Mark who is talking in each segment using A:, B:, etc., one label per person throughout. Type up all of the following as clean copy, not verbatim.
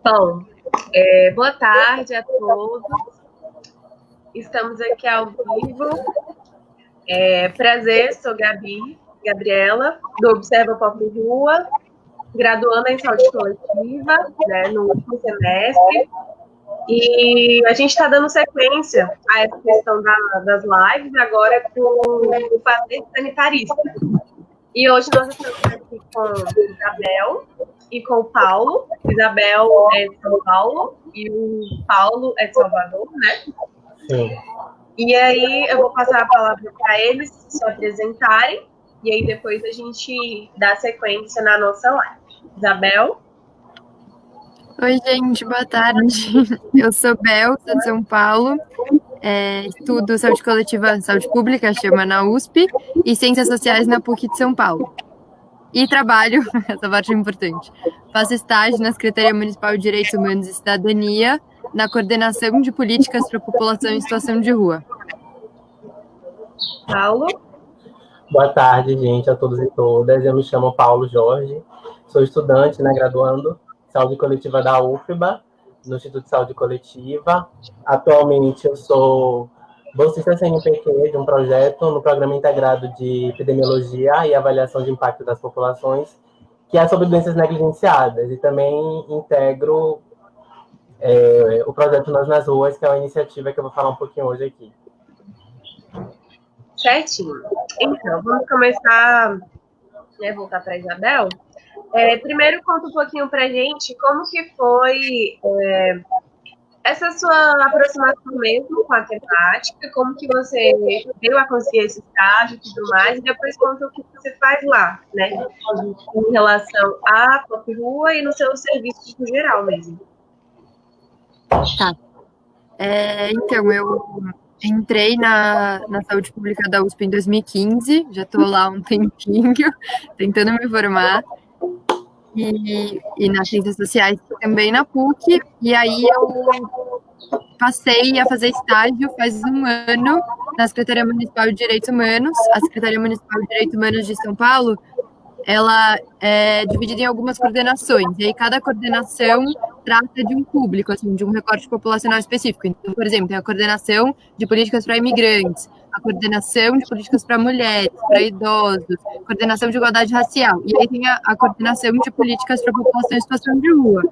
A: Bom, boa tarde a todos. Estamos aqui ao vivo. Prazer, sou Gabriela, do Observa Pop Rua, graduanda em saúde coletiva, né, no último semestre. E a gente está dando sequência a essa questão das lives, agora com o fazer sanitarista. E hoje nós estamos aqui com Isabel e com o Paulo. Isabel é de São Paulo e o Paulo é de Salvador, né?
B: Sim.
A: E aí eu vou passar a palavra para eles se apresentarem e aí depois a gente dá sequência na nossa live. Isabel?
C: Oi, gente, boa tarde. Eu sou Bel, sou de São Paulo, estudo saúde coletiva, saúde pública, chama na USP, e ciências sociais na PUC de São Paulo. E trabalho, essa parte é importante, faço estágio na Secretaria Municipal de Direitos Humanos e Cidadania, na coordenação de políticas para a população em situação de rua.
A: Paulo?
B: Boa tarde, gente, a todos e todas. Eu me chamo Paulo Jorge, sou estudante, graduando em saúde coletiva da UFBA, no Instituto de Saúde Coletiva. Atualmente eu sou bolsista CNPq de um projeto no Programa Integrado de Epidemiologia e Avaliação de Impacto das Populações, que é sobre doenças negligenciadas, e também integro o projeto Nós nas Ruas, que é uma iniciativa que eu vou falar um pouquinho hoje aqui.
A: Certinho. Então, vamos começar, voltar para a Isabel. Primeiro, conta um pouquinho para a gente como que foi essa sua aproximação mesmo com a temática, como que você veio a conseguir esse estágio e tudo mais, e depois conta o que você faz lá, né, em relação à Pop Rua e no seu serviço no geral mesmo.
C: Tá. Então, eu entrei na saúde pública da USP em 2015, já estou lá há um tempinho, tentando me formar, e nas ciências sociais também na PUC, e aí eu passei a fazer estágio faz um ano na Secretaria Municipal de Direitos Humanos. A Secretaria Municipal de Direitos Humanos de São Paulo, ela é dividida em algumas coordenações, e aí cada coordenação trata de um público, assim, de um recorte populacional específico. Então, por exemplo, tem a coordenação de políticas para imigrantes, a coordenação de políticas para mulheres, para idosos, coordenação de igualdade racial, e aí tem a coordenação de políticas para a população em situação de rua.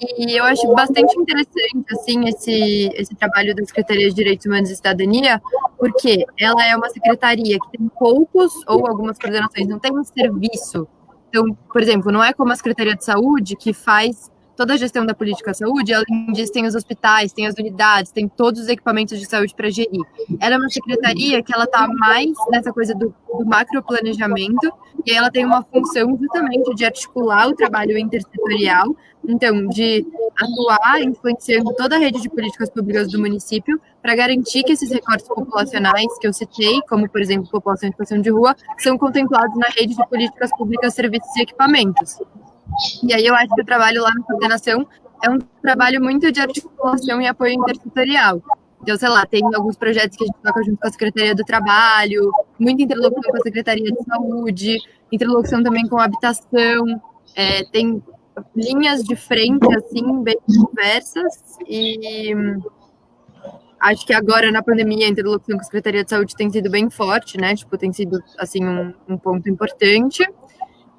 C: E eu acho bastante interessante, assim, esse trabalho da Secretaria de Direitos Humanos e Cidadania, porque ela é uma secretaria que tem poucos, ou algumas coordenações, não tem um serviço. Então, por exemplo, não é como a Secretaria de Saúde, que faz toda a gestão da política de saúde, além disso tem os hospitais, tem as unidades, tem todos os equipamentos de saúde para gerir. Ela é uma secretaria que ela está mais nessa coisa do macroplanejamento, e ela tem uma função justamente de articular o trabalho intersetorial, então, de atuar influenciando toda a rede de políticas públicas do município para garantir que esses recortes populacionais que eu citei, como, por exemplo, população em situação de rua, são contemplados na rede de políticas públicas, serviços e equipamentos. E aí eu acho que o trabalho lá na coordenação é um trabalho muito de articulação e apoio intersetorial. Então, sei lá, tem alguns projetos que a gente toca junto com a Secretaria do Trabalho, muita interlocução com a Secretaria de Saúde, interlocução também com a habitação, tem linhas de frente, assim, bem diversas, e acho que agora, na pandemia, a interlocução com a Secretaria de Saúde tem sido bem forte, né, tipo, tem sido, assim, um ponto importante,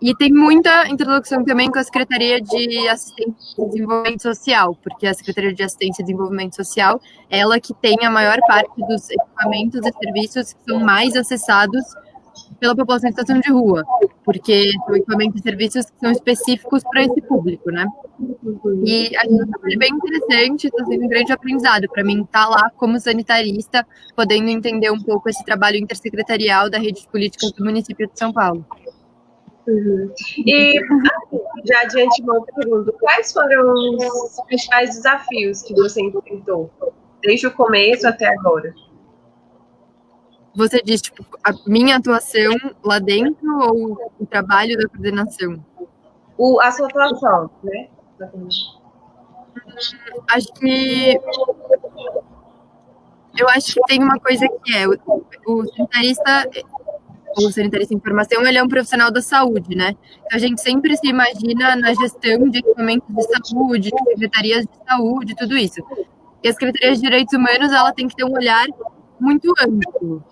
C: e tem muita interlocução também com a Secretaria de Assistência e Desenvolvimento Social, porque a Secretaria de Assistência e Desenvolvimento Social é ela que tem a maior parte dos equipamentos e serviços que são mais acessados pela população em situação de rua, porque são equipamentos e serviços que são específicos para esse público, né? E a gente é bem interessante, está sendo um grande aprendizado para mim estar lá como sanitarista, podendo entender um pouco esse trabalho intersecretarial da rede de políticas do município de São Paulo.
A: E, já de antemão, pergunto, quais foram os principais desafios que você enfrentou, desde o começo até agora?
C: Você diz, tipo, a minha atuação lá dentro ou o trabalho da coordenação?
A: A sua atuação, né?
C: Eu acho que tem uma coisa que o sanitarista, o sanitarista em formação, ele é um profissional da saúde, né? Então, a gente sempre se imagina na gestão de equipamentos de saúde, de secretarias de saúde, tudo isso. E a Secretaria de Direitos Humanos, ela tem que ter um olhar muito amplo.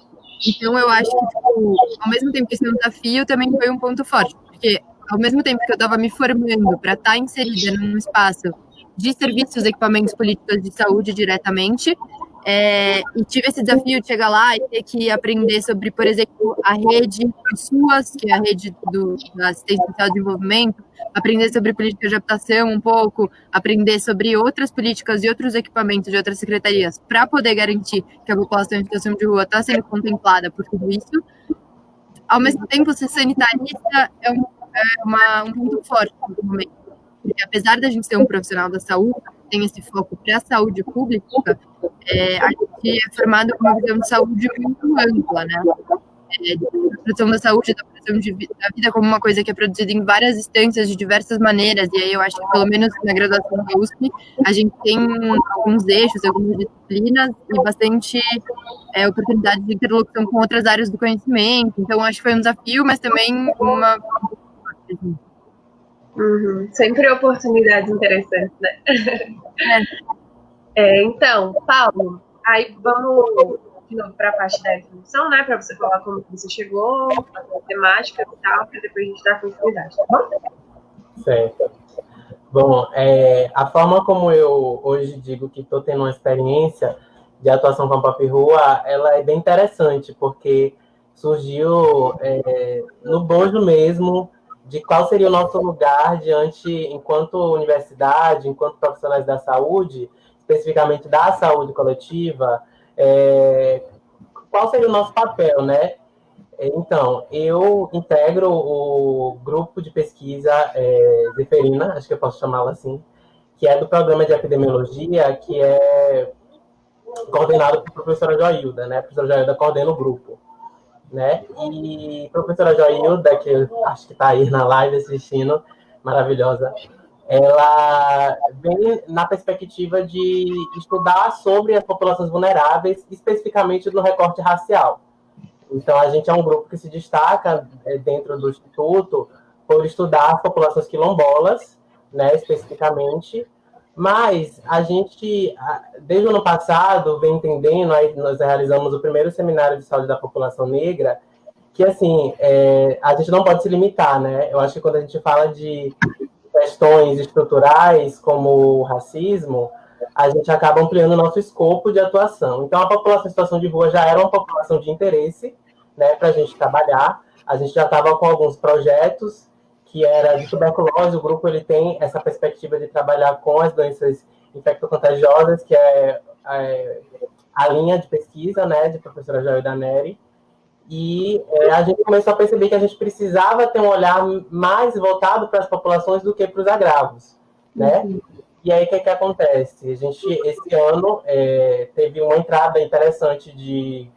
C: Então, eu acho que, tipo, ao mesmo tempo que isso é um desafio, também foi um ponto forte, porque ao mesmo tempo que eu estava me formando para estar inserida num espaço de serviços e equipamentos políticos de saúde diretamente, e tive esse desafio de chegar lá e ter que aprender sobre, por exemplo, a rede SUAS, que é a rede da Assistência Social de Desenvolvimento, aprender sobre política de habitação um pouco, aprender sobre outras políticas e outros equipamentos de outras secretarias, para poder garantir que a população em situação de rua está sendo contemplada por tudo isso. Ao mesmo tempo, ser sanitarista é um ponto forte no momento. Porque apesar da gente ser um profissional da saúde, tem esse foco para a saúde pública, a gente é formado com uma visão de saúde muito ampla, né? Da produção da saúde, da produção da vida como uma coisa que é produzida em várias instâncias, de diversas maneiras, e aí eu acho que, pelo menos na graduação da USP, a gente tem alguns eixos, algumas disciplinas e bastante oportunidade de interlocução com outras áreas do conhecimento, então acho que foi um desafio, mas também uma...
A: Sempre oportunidades interessantes, né? Então, Paulo, aí vamos de novo para a parte da introdução, né? Para você falar como você chegou, a temática e tal, para depois a gente dar continuidade, tá bom?
B: Certo. Bom, a forma como eu hoje digo que estou tendo uma experiência de atuação com a Pop Rua, ela é bem interessante, porque surgiu no bojo mesmo de qual seria o nosso lugar enquanto universidade, enquanto profissionais da saúde, especificamente da saúde coletiva, qual seria o nosso papel, né? Então, eu integro o grupo de pesquisa Zeferina, acho que eu posso chamá-la assim, que é do programa de epidemiologia, que é coordenado pela professora Joilda, né? A professora Joilda coordena o grupo, né? E a professora Joilda, que eu acho que está aí na live assistindo, maravilhosa, ela vem na perspectiva de estudar sobre as populações vulneráveis, especificamente no recorte racial. Então, a gente é um grupo que se destaca dentro do Instituto por estudar as populações quilombolas, né, especificamente, mas a gente, desde o ano passado, vem entendendo, aí nós realizamos o primeiro seminário de saúde da população negra, que, assim, a gente não pode se limitar, né? Eu acho que quando a gente fala de questões estruturais, como o racismo, a gente acaba ampliando o nosso escopo de atuação. Então, a população em situação de rua já era uma população de interesse, né, para a gente trabalhar. A gente já estava com alguns projetos, que era de tuberculose. O grupo ele tem essa perspectiva de trabalhar com as doenças infectocontagiosas, que é a linha de pesquisa, né, de professora Joilda Neri. E a gente começou a perceber que a gente precisava ter um olhar mais voltado para as populações do que para os agravos, né? E aí, o que acontece? A gente, esse ano, teve uma entrada interessante de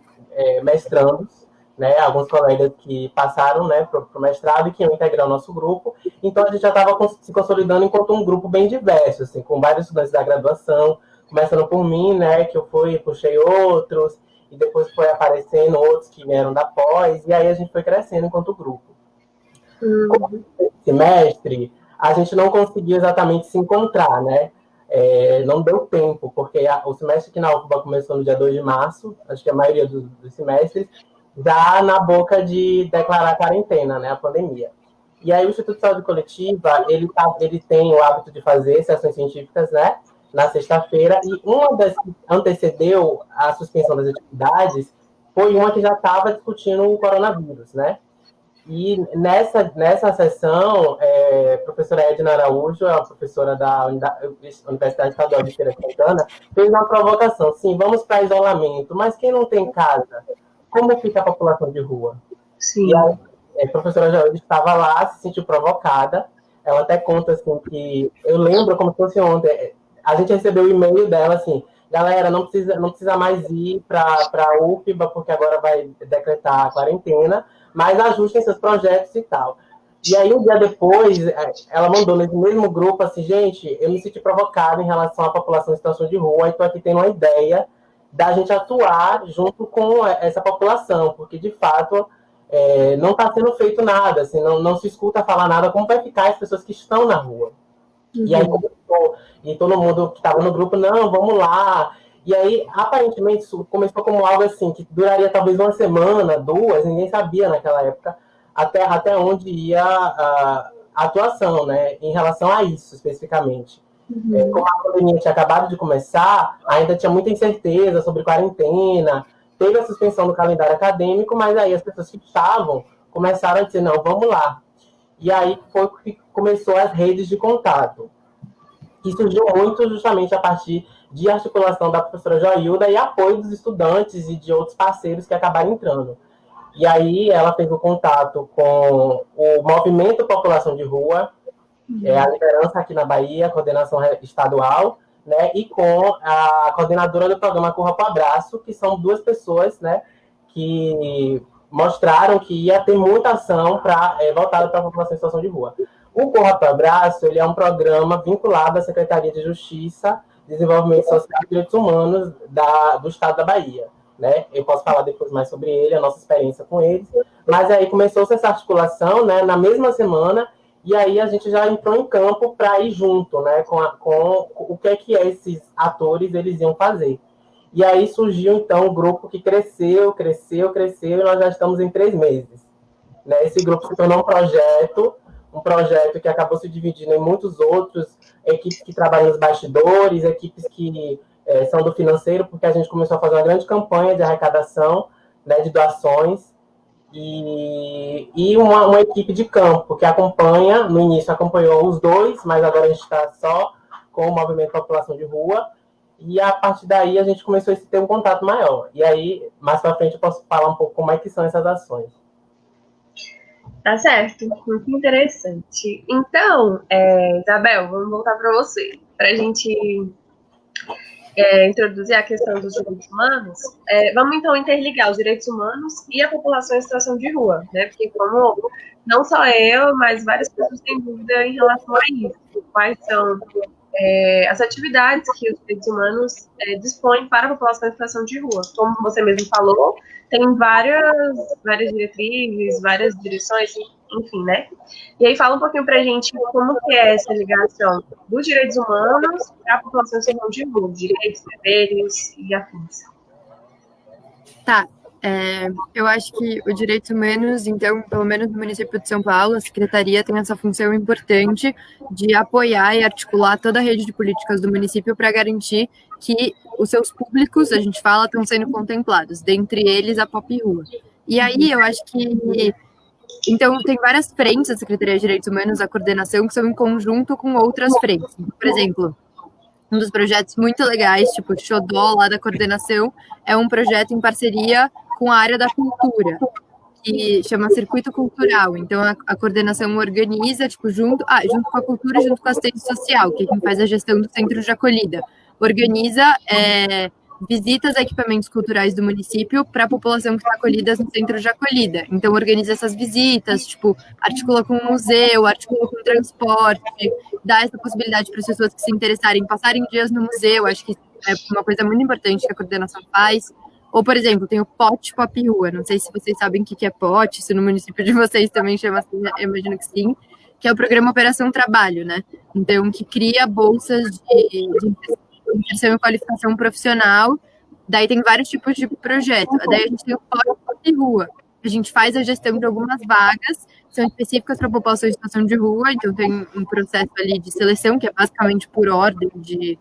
B: mestrandos, né? Alguns colegas que passaram, né, para o mestrado e que iam integrar o nosso grupo. Então, a gente já estava se consolidando enquanto um grupo bem diverso, assim, com vários estudantes da graduação, começando por mim, né, que eu puxei outros, e depois foi aparecendo outros que vieram da pós, e aí a gente foi crescendo enquanto grupo. Como semestre, a gente não conseguiu exatamente se encontrar, né? Não deu tempo, porque o semestre aqui na UFBA começou no dia 2 de março, acho que a maioria dos semestres, já na boca de declarar a quarentena, né, a pandemia. E aí o Instituto de Saúde Coletiva, ele tem o hábito de fazer sessões científicas, né, na sexta-feira, e uma das que antecedeu a suspensão das atividades foi uma que já estava discutindo o coronavírus, né? E nessa sessão, a professora Edna Araújo, a professora da Universidade Estadual de Feira de Santana, fez uma provocação, sim, vamos para isolamento, mas quem não tem casa, como fica a população de rua?
A: Sim.
B: E a professora Joilda estava lá, se sentiu provocada, ela até conta, assim, que eu lembro como se fosse ontem, a gente recebeu o e-mail dela, assim, galera, não precisa mais ir para a UFBA, porque agora vai decretar a quarentena, mas ajustem seus projetos e tal. E aí, um dia depois, ela mandou nesse mesmo grupo, assim, gente, eu me senti provocada em relação à população em situação de rua, e estou aqui tendo uma ideia da gente atuar junto com essa população, porque, de fato, não está sendo feito nada, assim, não se escuta falar nada, como vai ficar as pessoas que estão na rua. E aí, todo mundo que estava no grupo, não, vamos lá. E aí, aparentemente, isso começou como algo assim, que duraria talvez uma semana, 2, ninguém sabia naquela época até onde ia a atuação, né, em relação a isso, especificamente. Como a pandemia tinha acabado de começar, ainda tinha muita incerteza sobre quarentena, teve a suspensão do calendário acadêmico, mas aí as pessoas que estavam começaram a dizer, não, vamos lá. E aí foi que começou as redes de contato, que surgiu muito justamente a partir de articulação da professora Joilda e apoio dos estudantes e de outros parceiros que acabaram entrando. E aí ela fez o contato com o Movimento População de Rua, a liderança aqui na Bahia, a coordenação estadual, né, e com a coordenadora do programa Corra para o Abraço, que são 2 pessoas, né, que mostraram que ia ter muita ação voltada para a população em situação de rua. O Corra para o Abraço, ele é um programa vinculado à Secretaria de Justiça, Desenvolvimento Social e Direitos Humanos do Estado da Bahia. Né? Eu posso falar depois mais sobre ele, a nossa experiência com eles. Mas aí começou-se essa articulação, né, na mesma semana, e aí a gente já entrou em campo para ir junto, né, com o que esses atores eles iam fazer. E aí surgiu, então, um grupo que cresceu, e nós já estamos em 3 meses. Né? Esse grupo se tornou um projeto que acabou se dividindo em muitos outros, equipes que trabalham nos bastidores, equipes que são do financeiro, porque a gente começou a fazer uma grande campanha de arrecadação, né, de doações, e uma equipe de campo que acompanha, no início acompanhou os 2, mas agora a gente está só com o Movimento População de Rua, e a partir daí a gente começou a ter um contato maior. E aí, mais para frente, eu posso falar um pouco como é que são essas ações.
A: Tá certo, muito interessante. Então, Isabel, vamos voltar para você, para a gente introduzir a questão dos direitos humanos. Vamos, então, interligar os direitos humanos e a população em situação de rua, né? Porque como não só eu, mas várias pessoas têm dúvida em relação a isso. Quais são as atividades que os direitos humanos dispõem para a população em situação de rua. Como você mesmo falou, tem várias diretrizes, várias direções, enfim, né? E aí fala um pouquinho pra gente como que é essa ligação dos direitos humanos para a população em situação de rua, direitos, deveres e afins.
C: Tá. Eu acho que os direitos humanos, então, pelo menos no município de São Paulo, a Secretaria tem essa função importante de apoiar e articular toda a rede de políticas do município para garantir que os seus públicos, a gente fala, estão sendo contemplados, dentre eles a Pop Rua. E aí eu acho que... Então, tem várias frentes da Secretaria de Direitos Humanos, a coordenação, que são em conjunto com outras frentes. Por exemplo, um dos projetos muito legais, tipo o Xodó, lá da coordenação, é um projeto em parceria com a área da cultura, que chama Circuito Cultural. Então, a coordenação organiza, tipo, junto com a cultura, junto com a assistência social, que é quem faz a gestão do centro de acolhida. Organiza visitas a equipamentos culturais do município para a população que está acolhida no centro de acolhida. Então, organiza essas visitas, tipo, articula com o museu, articula com o transporte, dá essa possibilidade para as pessoas que se interessarem em passarem dias no museu. Acho que é uma coisa muito importante que a coordenação faz. Ou, por exemplo, tem o POT Pop Rua. Não sei se vocês sabem o que é POT, se no município de vocês também chama assim, eu imagino que sim, que é o programa Operação Trabalho, né? Então, que cria bolsas de inserção e qualificação profissional. Daí tem vários tipos de projeto. Daí a gente tem o POT Pop Rua. A gente faz a gestão de algumas vagas, são específicas para a população em situação de rua, então tem um processo ali de seleção, que é basicamente por ordem de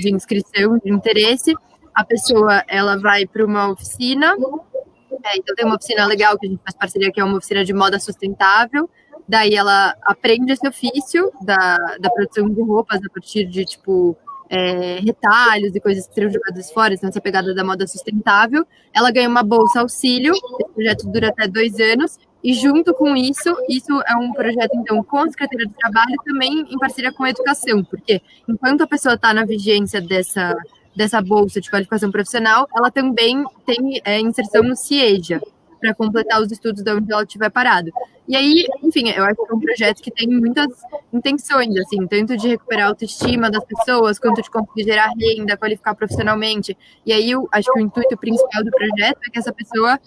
C: inscrição, de interesse. A pessoa, ela vai para uma oficina, então tem uma oficina legal que a gente faz parceria, que é uma oficina de moda sustentável, daí ela aprende esse ofício da produção de roupas a partir de, tipo, retalhos e coisas que seriam jogadas fora, então essa pegada da moda sustentável. Ela ganha uma bolsa auxílio, esse projeto dura até 2 anos, e junto com isso é um projeto, então, com a Secretaria de Trabalho, também em parceria com a educação, porque enquanto a pessoa está na vigência dessa bolsa de qualificação profissional, ela também tem inserção no CIEJA, para completar os estudos de onde ela estiver parado. E aí, enfim, eu acho que é um projeto que tem muitas intenções, assim, tanto de recuperar a autoestima das pessoas, quanto de conseguir gerar renda, qualificar profissionalmente. E aí, eu acho que o intuito principal do projeto é que essa pessoa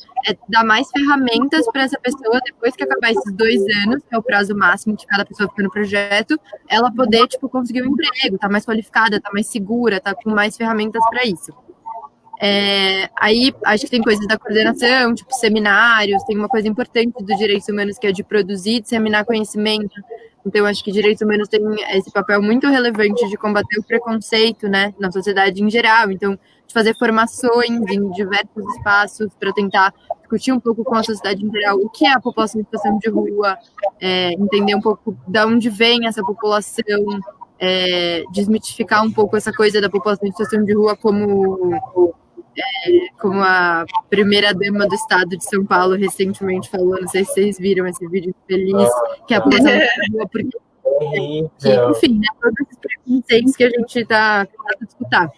C: dar mais ferramentas para essa pessoa, depois que acabar esses 2 anos, que é o prazo máximo que cada pessoa fica no projeto, ela poder, tipo, conseguir um emprego, tá mais qualificada, tá mais segura, tá com mais ferramentas para isso. Aí, acho que tem coisas da coordenação, tipo seminários, tem uma coisa importante dos direitos humanos que é de produzir e disseminar conhecimento. Então, acho que direitos humanos tem esse papel muito relevante de combater o preconceito, né, na sociedade em geral. Então, de fazer formações em diversos espaços para tentar discutir um pouco com a sociedade em geral o que é a população em situação de rua, entender um pouco de onde vem essa população, desmitificar um pouco essa coisa da população em situação de rua como a primeira-dama do estado de São Paulo recentemente falou, não sei se vocês viram esse vídeo feliz, que é a população de rua, porque, enfim, né, todos esses preconceitos que a gente está tentando disputar.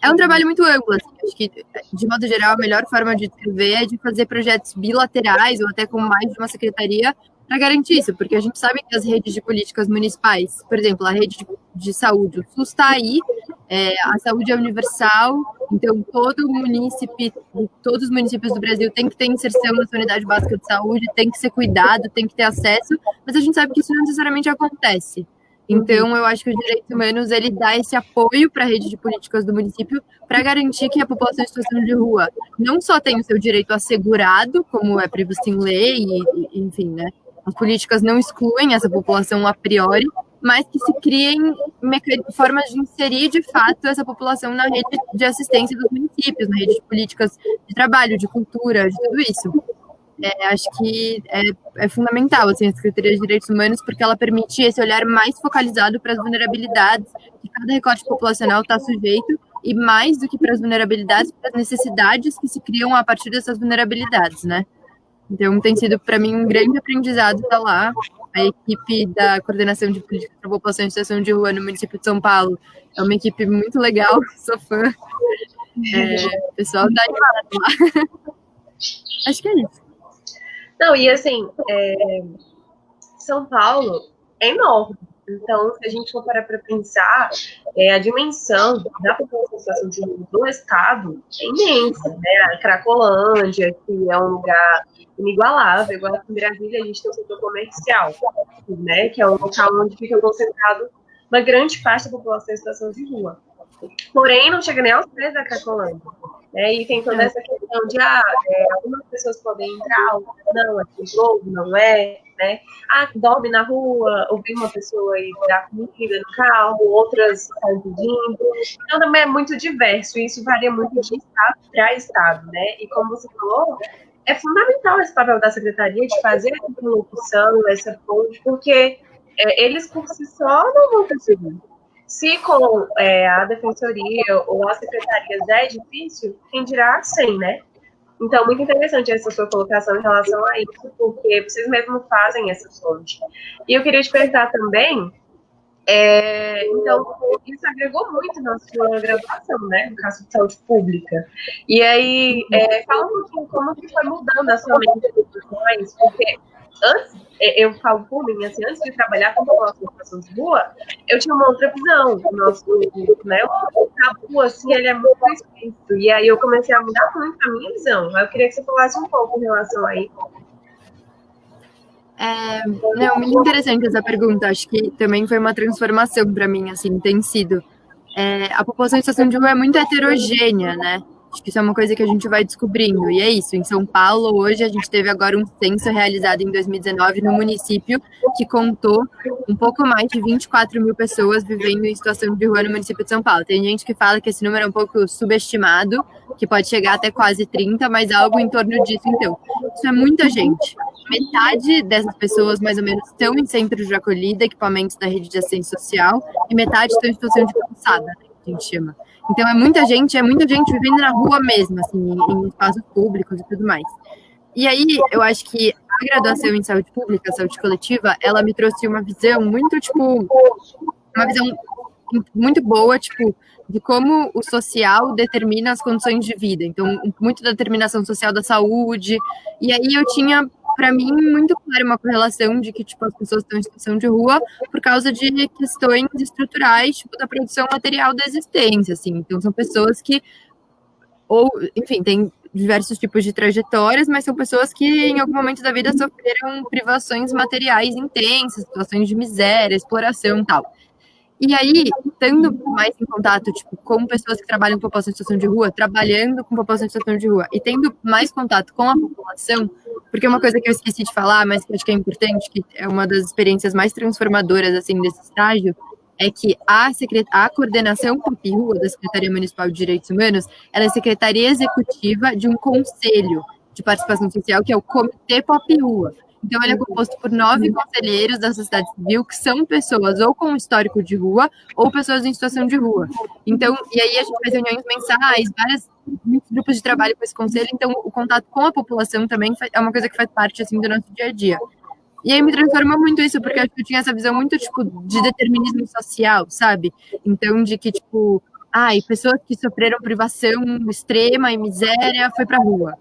C: É um trabalho muito amplo, assim, acho que, de modo geral, a melhor forma de descrever é de fazer projetos bilaterais ou até com mais de uma secretaria para garantir isso, porque a gente sabe que as redes de políticas municipais, por exemplo, a rede de saúde, o SUS está aí, a saúde é universal, então todos os municípios do Brasil têm que ter inserção na sua unidade básica de saúde, tem que ser cuidado, tem que ter acesso, mas a gente sabe que isso não necessariamente acontece. Então, eu acho que os direitos humanos, ele dá esse apoio para a rede de políticas do município para garantir que a população em situação de rua não só tem o seu direito assegurado, como é previsto em lei, enfim, né? As políticas não excluem essa população a priori, mas que se criem formas de inserir, de fato, essa população na rede de assistência dos municípios, na rede de políticas de trabalho, de cultura, de tudo isso. Acho que é fundamental, assim, a Secretaria de Direitos Humanos, porque ela permite esse olhar mais focalizado para as vulnerabilidades que cada recorte populacional está sujeito, e mais do que para as vulnerabilidades, para as necessidades que se criam a partir dessas vulnerabilidades, né? Então, tem sido, para mim, um grande aprendizado estar lá. A equipe da Coordenação de Políticas para a População em Situação de Rua no município de São Paulo é uma equipe muito legal, sou fã. O pessoal tá animado lá. Acho que é isso.
A: Não, e assim, São Paulo é enorme. Então, se a gente for parar para pensar, a dimensão da população em situação de rua do estado é imensa, né? A Cracolândia, que é um lugar inigualável, igual aqui em Brasília, a gente tem o setor comercial, né? Que é um local onde fica concentrado uma grande parte da população em situação de rua. Porém, não chega nem aos pés da Cracolândia. E tem toda essa questão de algumas pessoas podem entrar, não, aqui jogo, não é, né? Dorme na rua, ou vem uma pessoa e dá comida no carro, outras estão pedindo. Então, também é muito diverso, e isso varia muito de estado para estado, né? E como você falou, é fundamental esse papel da secretaria de fazer essa interlocução, essa ponte, porque eles por si só não vão conseguir. Se com a defensoria ou as secretarias é difícil, quem dirá sem, né? Então, muito interessante essa sua colocação em relação a isso, porque vocês mesmos fazem essa fonte. E eu queria te perguntar também, então, isso agregou muito na sua graduação, né? No caso de saúde pública. E aí, fala um pouquinho como que foi mudando a sua mente dos profissionais, porque antes, eu falo por mim, assim, antes de trabalhar com população em situação de rua, eu tinha uma outra visão. O nosso, né, o tabu, assim, ele é muito explícito. E aí eu comecei a mudar muito a minha visão. Eu queria que você falasse um pouco em relação a isso.
C: Não, muito interessante essa pergunta. Acho que também foi uma transformação para mim, assim, tem sido. A população em situação de rua é muito heterogênea, né? Acho que isso é uma coisa que a gente vai descobrindo. E é isso, em São Paulo, hoje, a gente teve agora um censo realizado em 2019 no município que contou um pouco mais de 24 mil pessoas vivendo em situação de rua no município de São Paulo. Tem gente que fala que esse número é um pouco subestimado, que pode chegar até quase 30, mas algo em torno disso, então. Isso é muita gente. Metade dessas pessoas, mais ou menos, estão em centros de acolhida, equipamentos da rede de assistência social, e metade estão em situação de calçada, né, que a gente chama. Então, é muita gente vivendo na rua mesmo, assim, em espaços públicos e tudo mais. E aí, eu acho que a graduação em saúde pública, saúde coletiva, ela me trouxe uma visão muito, tipo, uma visão muito boa, tipo, de como o social determina as condições de vida. Então, muito da determinação social da saúde. E aí eu tinha, para mim, muito claro uma correlação de que, tipo, as pessoas estão em situação de rua por causa de questões estruturais, tipo, da produção material da existência, assim. Então, são pessoas que, ou, enfim, tem diversos tipos de trajetórias, mas são pessoas que em algum momento da vida sofreram privações materiais intensas, situações de miséria, exploração e tal. E aí, estando mais em contato, tipo, com pessoas que trabalham com população em situação de rua, trabalhando com população em situação de rua, e tendo mais contato com a população, porque uma coisa que eu esqueci de falar, mas que acho que é importante, que é uma das experiências mais transformadoras, assim, desse estágio, é que a coordenação Pop Rua, da Secretaria Municipal de Direitos Humanos, ela é secretaria executiva de um conselho de participação social, que é o Comitê Pop Rua. Então, ele é composto por 9 conselheiros da sociedade civil, que são pessoas ou com histórico de rua, ou pessoas em situação de rua. Então, e aí a gente faz reuniões mensais, muitos grupos de trabalho com esse conselho, então o contato com a população também é uma coisa que faz parte, assim, do nosso dia a dia. E aí me transforma muito isso, porque eu tinha essa visão muito, tipo, de determinismo social, sabe? Então, de que, tipo, pessoas que sofreram privação extrema e miséria foi pra rua.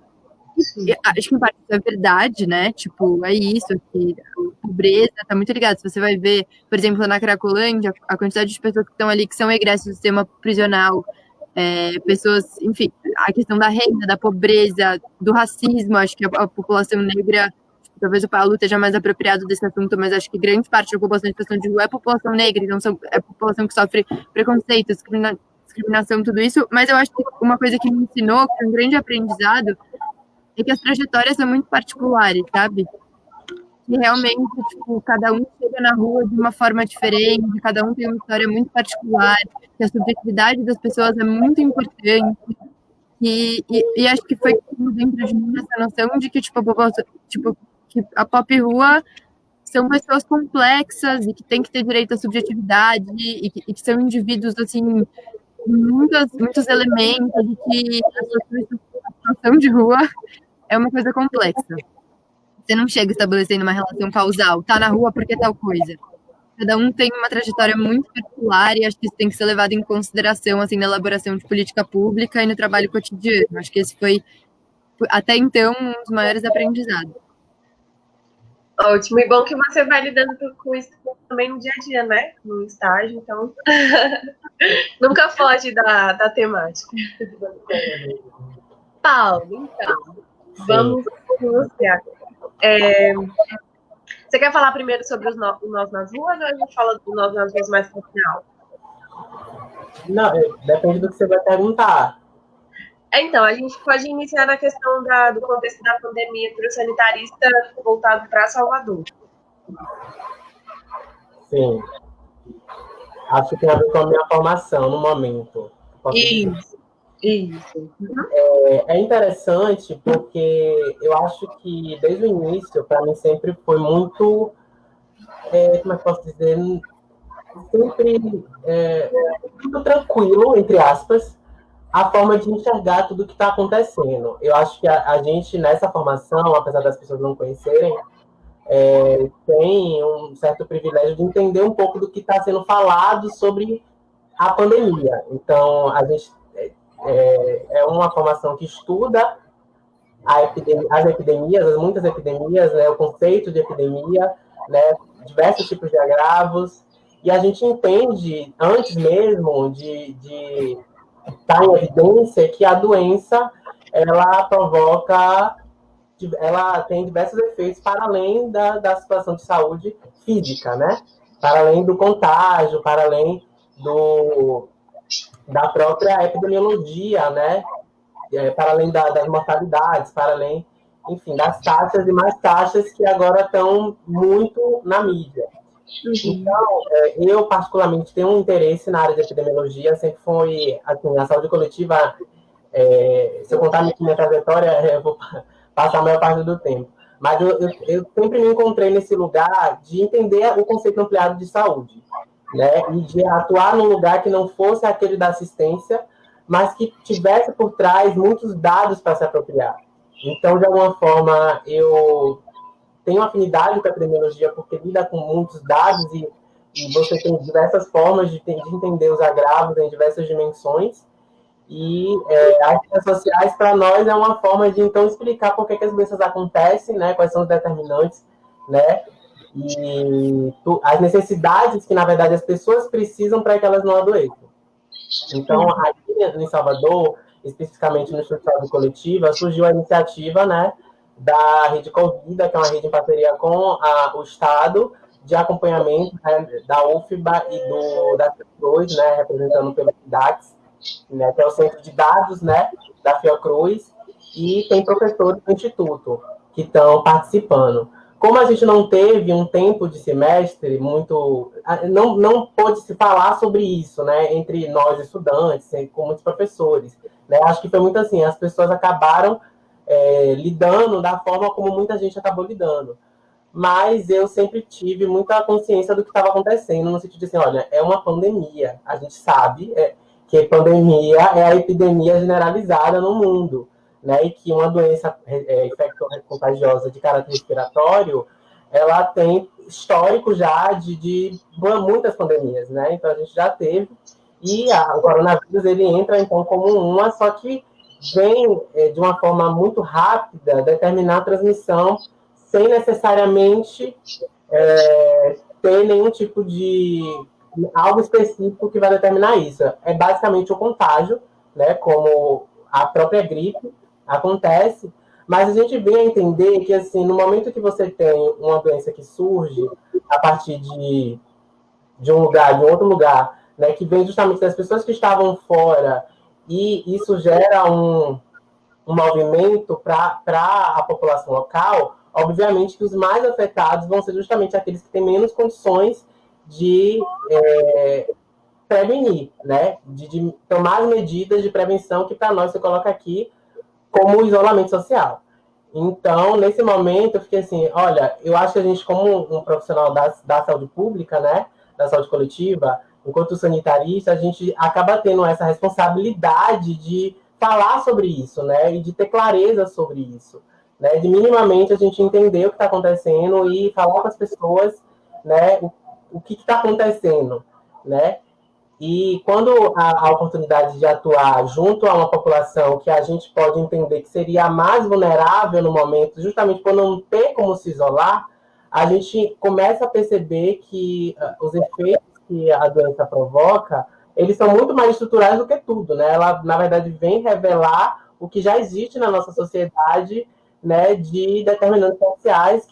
C: Acho que em parte isso é verdade, né? Tipo, é isso, que a pobreza tá muito ligada. Se você vai ver, por exemplo, na Cracolândia, a quantidade de pessoas que estão ali que são egressos do sistema prisional, pessoas, enfim, a questão da renda, da pobreza, do racismo, acho que a população negra, tipo, talvez o Paulo esteja mais apropriado desse assunto, mas acho que grande parte da população em situação de rua é a população negra, então é a população que sofre preconceito, discriminação, tudo isso. Mas eu acho que uma coisa que me ensinou, que é um grande aprendizado, é que as trajetórias são muito particulares, sabe? Que realmente, tipo, cada um chega na rua de uma forma diferente, cada um tem uma história muito particular, que a subjetividade das pessoas é muito importante. E acho que foi dentro de mim essa noção de que, tipo, que a pop rua são pessoas complexas e que tem que ter direito à subjetividade e que são indivíduos, assim, muitos elementos e que a situação de rua é uma coisa complexa. Você não chega estabelecendo uma relação causal, tá na rua porque tal coisa. Cada um tem uma trajetória muito particular e acho que isso tem que ser levado em consideração, assim, na elaboração de política pública e no trabalho cotidiano. Acho que esse foi, até então, um dos maiores aprendizados.
A: Ótimo, e bom que você vai lidando com isso também no dia a dia, né? No estágio, então nunca foge da temática. Paulo, então, vamos com você agora. Você quer falar primeiro sobre o Nós nas Ruas ou a gente fala do Nós nas Ruas mais no final?
B: Não, depende do que você vai perguntar.
A: Então, a gente pode iniciar na questão do contexto da pandemia para o sanitarista voltado para Salvador.
B: Sim. Acho que tem a ver com a minha formação no momento.
A: Isso.
B: É interessante porque eu acho que desde o início, para mim, sempre foi muito, como é que posso dizer, sempre muito tranquilo, entre aspas, a forma de enxergar tudo que está acontecendo. Eu acho que a gente, nessa formação, apesar das pessoas não conhecerem, tem um certo privilégio de entender um pouco do que está sendo falado sobre a pandemia. Então, a gente é uma formação que estuda as epidemias, muitas epidemias, né, o conceito de epidemia, né, diversos tipos de agravos, e a gente entende, antes mesmo de estar em evidência, que a doença, ela tem diversos efeitos para além da situação de saúde física, né? Para além do contágio, para além da própria epidemiologia, né? Para além das mortalidades, para além, enfim, das taxas e mais taxas que agora estão muito na mídia. Então, eu particularmente tenho um interesse na área de epidemiologia, sempre foi, assim, a saúde coletiva, se eu contar minha trajetória, eu vou passar a maior parte do tempo. Mas eu sempre me encontrei nesse lugar de entender o conceito ampliado de saúde, né? E de atuar num lugar que não fosse aquele da assistência, mas que tivesse por trás muitos dados para se apropriar. Então, de alguma forma, eu tenho afinidade com a epidemiologia porque lida com muitos dados e você tem diversas formas de entender os agravos em diversas dimensões, e as redes sociais, para nós, é uma forma de, então, explicar por que as doenças acontecem, né, quais são os determinantes, né, e as necessidades que, na verdade, as pessoas precisam para que elas não adoeçam. Então, aqui em Salvador, especificamente no Instituto de Saúde Coletiva, surgiu a iniciativa, né, da Rede Convida, que é uma rede em parceria com o Estado, de acompanhamento, né, da UFBA e da Fiocruz, né, representando pelo DAX, né, que é o Centro de Dados, né, da Fiocruz, e tem professores do Instituto que estão participando. Como a gente não teve um tempo de semestre muito... Não pôde se falar sobre isso, né, entre nós estudantes, com muitos professores. Né? Acho que foi muito assim, as pessoas acabaram lidando da forma como muita gente acabou lidando. Mas eu sempre tive muita consciência do que estava acontecendo, no sentido de assim, olha, é uma pandemia. A gente sabe que pandemia é a epidemia generalizada no mundo, né? E que uma doença infecto-contagiosa de caráter respiratório, ela tem histórico já de muitas pandemias, né? Então a gente já teve, e o coronavírus ele entra então como uma, só que vem de uma forma muito rápida determinar a transmissão sem necessariamente ter nenhum tipo de algo específico que vai determinar isso. É basicamente o contágio, né, como a própria gripe acontece, mas a gente vem a entender que, assim, no momento que você tem uma doença que surge a partir de um lugar, de um outro lugar, né, que vem justamente das pessoas que estavam fora, e isso gera um movimento para a população local, obviamente que os mais afetados vão ser justamente aqueles que têm menos condições de prevenir, né? De tomar as medidas de prevenção que para nós se coloca aqui como o isolamento social. Então, nesse momento, eu fiquei assim, olha, eu acho que a gente, como um profissional da saúde pública, né, da saúde coletiva, enquanto sanitarista, a gente acaba tendo essa responsabilidade de falar sobre isso, né, e de ter clareza sobre isso, né, de minimamente a gente entender o que está acontecendo e falar com as pessoas, né, o que está acontecendo, né. E quando a oportunidade de atuar junto a uma população que a gente pode entender que seria a mais vulnerável no momento, justamente por não ter como se isolar, a gente começa a perceber que os efeitos que a doença provoca, eles são muito mais estruturais do que tudo, né? Ela, na verdade, vem revelar o que já existe na nossa sociedade, né, de determinantes sociais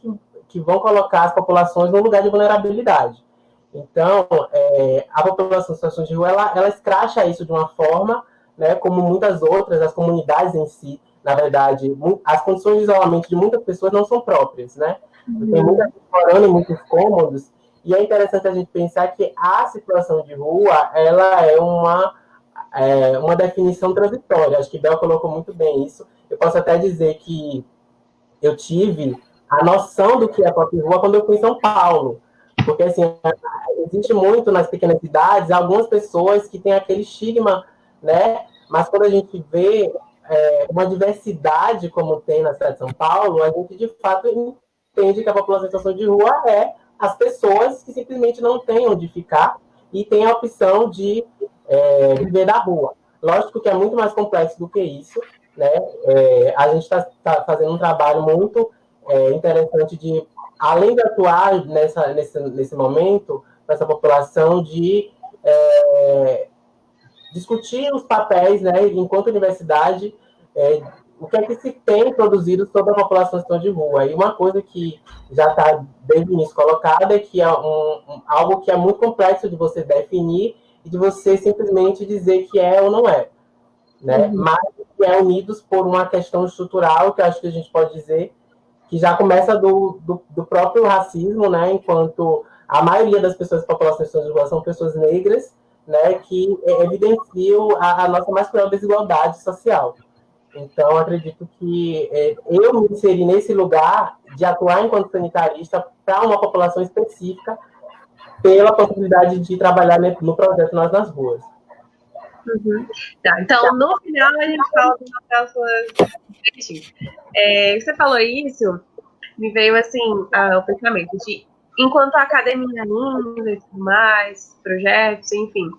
B: que vão colocar as populações num lugar de vulnerabilidade. Então, a população em situação de rua, ela escracha isso de uma forma, né, como muitas outras, as comunidades em si, na verdade, as condições de isolamento de muitas pessoas não são próprias, né? Tem muita gente morando em muitos cômodos, e é interessante a gente pensar que a situação de rua, ela é uma definição transitória. Acho que Bel colocou muito bem isso. Eu posso até dizer que eu tive a noção do que é pop rua quando eu fui em São Paulo. Porque, assim, existe muito nas pequenas cidades algumas pessoas que têm aquele estigma, né? Mas quando a gente vê uma diversidade como tem na cidade de São Paulo, a gente, de fato, entende que a população em situação de rua é as pessoas que simplesmente não têm onde ficar e têm a opção de viver da rua. Lógico que é muito mais complexo do que isso, né? A gente está fazendo um trabalho muito interessante de, além de atuar nesse momento, nessa população, de discutir os papéis, né, enquanto universidade, o que é que se tem produzido sobre a população em situação de rua. E uma coisa que já está desde o início colocada é que é algo que é muito complexo de você definir e de você simplesmente dizer que é ou não é. Né? Mas que é unidos por uma questão estrutural, que eu acho que a gente pode dizer que já começa do próprio racismo, né? Enquanto a maioria das pessoas da população em situação de rua são pessoas negras, né? Que evidenciam a nossa mais cruel desigualdade social. Então, acredito que eu me inseri nesse lugar de atuar enquanto sanitarista para uma população específica, pela possibilidade de trabalhar no projeto Nós nas Ruas.
A: Tá, então, no final, a gente fala das suas... Você falou isso, me veio, assim, o pensamento de enquanto a academia ainda e tudo mais, projetos, enfim,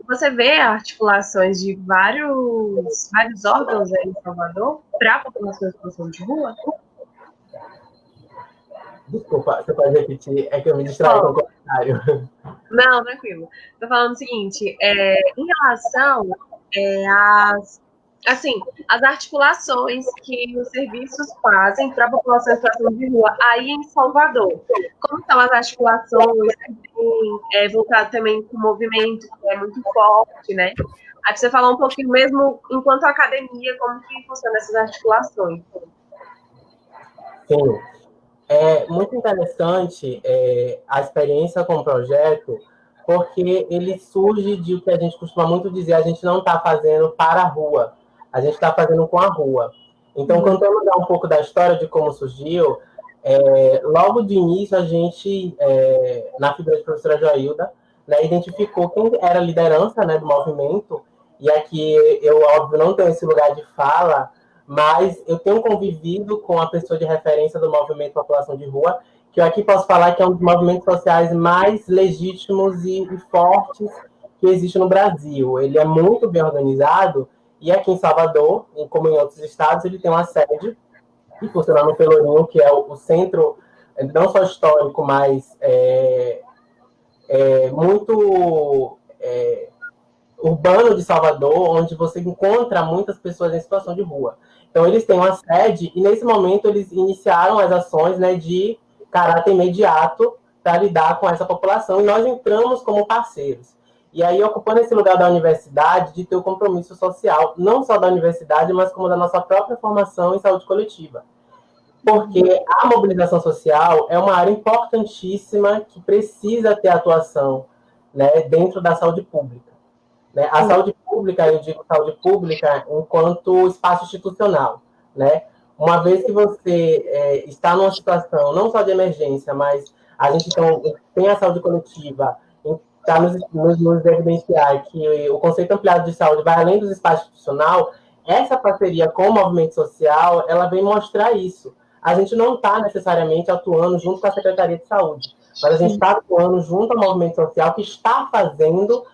A: você vê articulações de vários órgãos aí em Salvador para a população em situação de rua?
B: Desculpa, você pode repetir? É que eu me distraí com o comentário.
A: Não, tranquilo. Estou falando o seguinte, em relação às articulações que os serviços fazem para a população em situação de rua aí em Salvador. Como são as articulações que têm voltado também com o movimento, que é muito forte, né? Aí você falar um pouquinho mesmo, enquanto academia, como que funcionam essas articulações.
B: Sim. É muito interessante a experiência com o projeto, porque ele surge de o que a gente costuma muito dizer, a gente não está fazendo para a rua, a gente está fazendo com a rua. Então, contando um pouco da história de como surgiu, logo de início a gente, na figura de professora Joilda, né, identificou quem era a liderança, né, do movimento, e aqui eu, óbvio, não tenho esse lugar de fala, mas eu tenho convivido com a pessoa de referência do movimento População de Rua, que eu aqui posso falar que é um dos movimentos sociais mais legítimos e fortes que existe no Brasil. Ele é muito bem organizado, e aqui em Salvador, como em outros estados, ele tem uma sede que funciona no Pelourinho, que é o centro, não só histórico, mas muito urbano de Salvador, onde você encontra muitas pessoas em situação de rua. Então, eles têm uma sede e, nesse momento, eles iniciaram as ações, né, de caráter imediato para lidar com essa população, e nós entramos como parceiros. E aí, ocupando esse lugar da universidade, de ter o compromisso social, não só da universidade, mas como da nossa própria formação em saúde coletiva. Porque a mobilização social é uma área importantíssima que precisa ter atuação, né, dentro da saúde pública. Né? A saúde pública, eu digo saúde pública enquanto espaço institucional, né? Uma vez que você está numa situação não só de emergência, mas a gente então, tem a saúde coletiva, está nos evidenciar que o conceito ampliado de saúde vai além dos espaços institucional, essa parceria com o movimento social, ela vem mostrar isso. A gente não está necessariamente atuando junto com a Secretaria de Saúde, mas a gente está atuando junto ao movimento social que está fazendo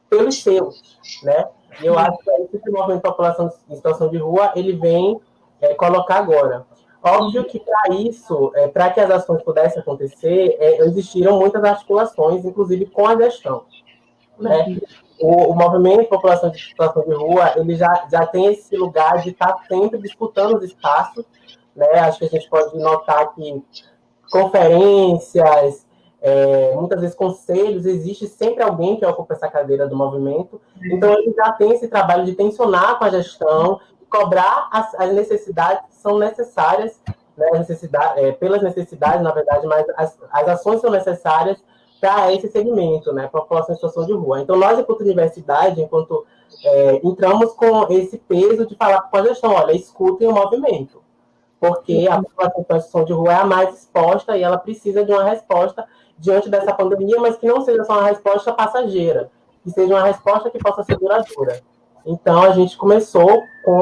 B: pelos seus, né? E eu acho que é isso que o movimento de população em situação de rua ele vem colocar agora. Óbvio que para isso, para que as ações pudessem acontecer, existiram muitas articulações, inclusive com a gestão, né? O movimento de população de situação de rua ele já tem esse lugar de estar sempre disputando os espaços, né? Acho que a gente pode notar que conferências, muitas vezes conselhos, existe sempre alguém que ocupa essa cadeira do movimento. Então, ele já tem esse trabalho de tensionar com a gestão, cobrar as necessidades que são necessárias, né, pelas necessidades, na verdade, mas as ações são necessárias para esse segmento, né, para a população em situação de rua. Então, nós, enquanto universidade, entramos com esse peso de falar com a gestão, olha, escutem o movimento, porque a população em situação de rua é a mais exposta e ela precisa de uma resposta diante dessa pandemia, mas que não seja só uma resposta passageira, que seja uma resposta que possa ser duradoura. Então, a gente começou com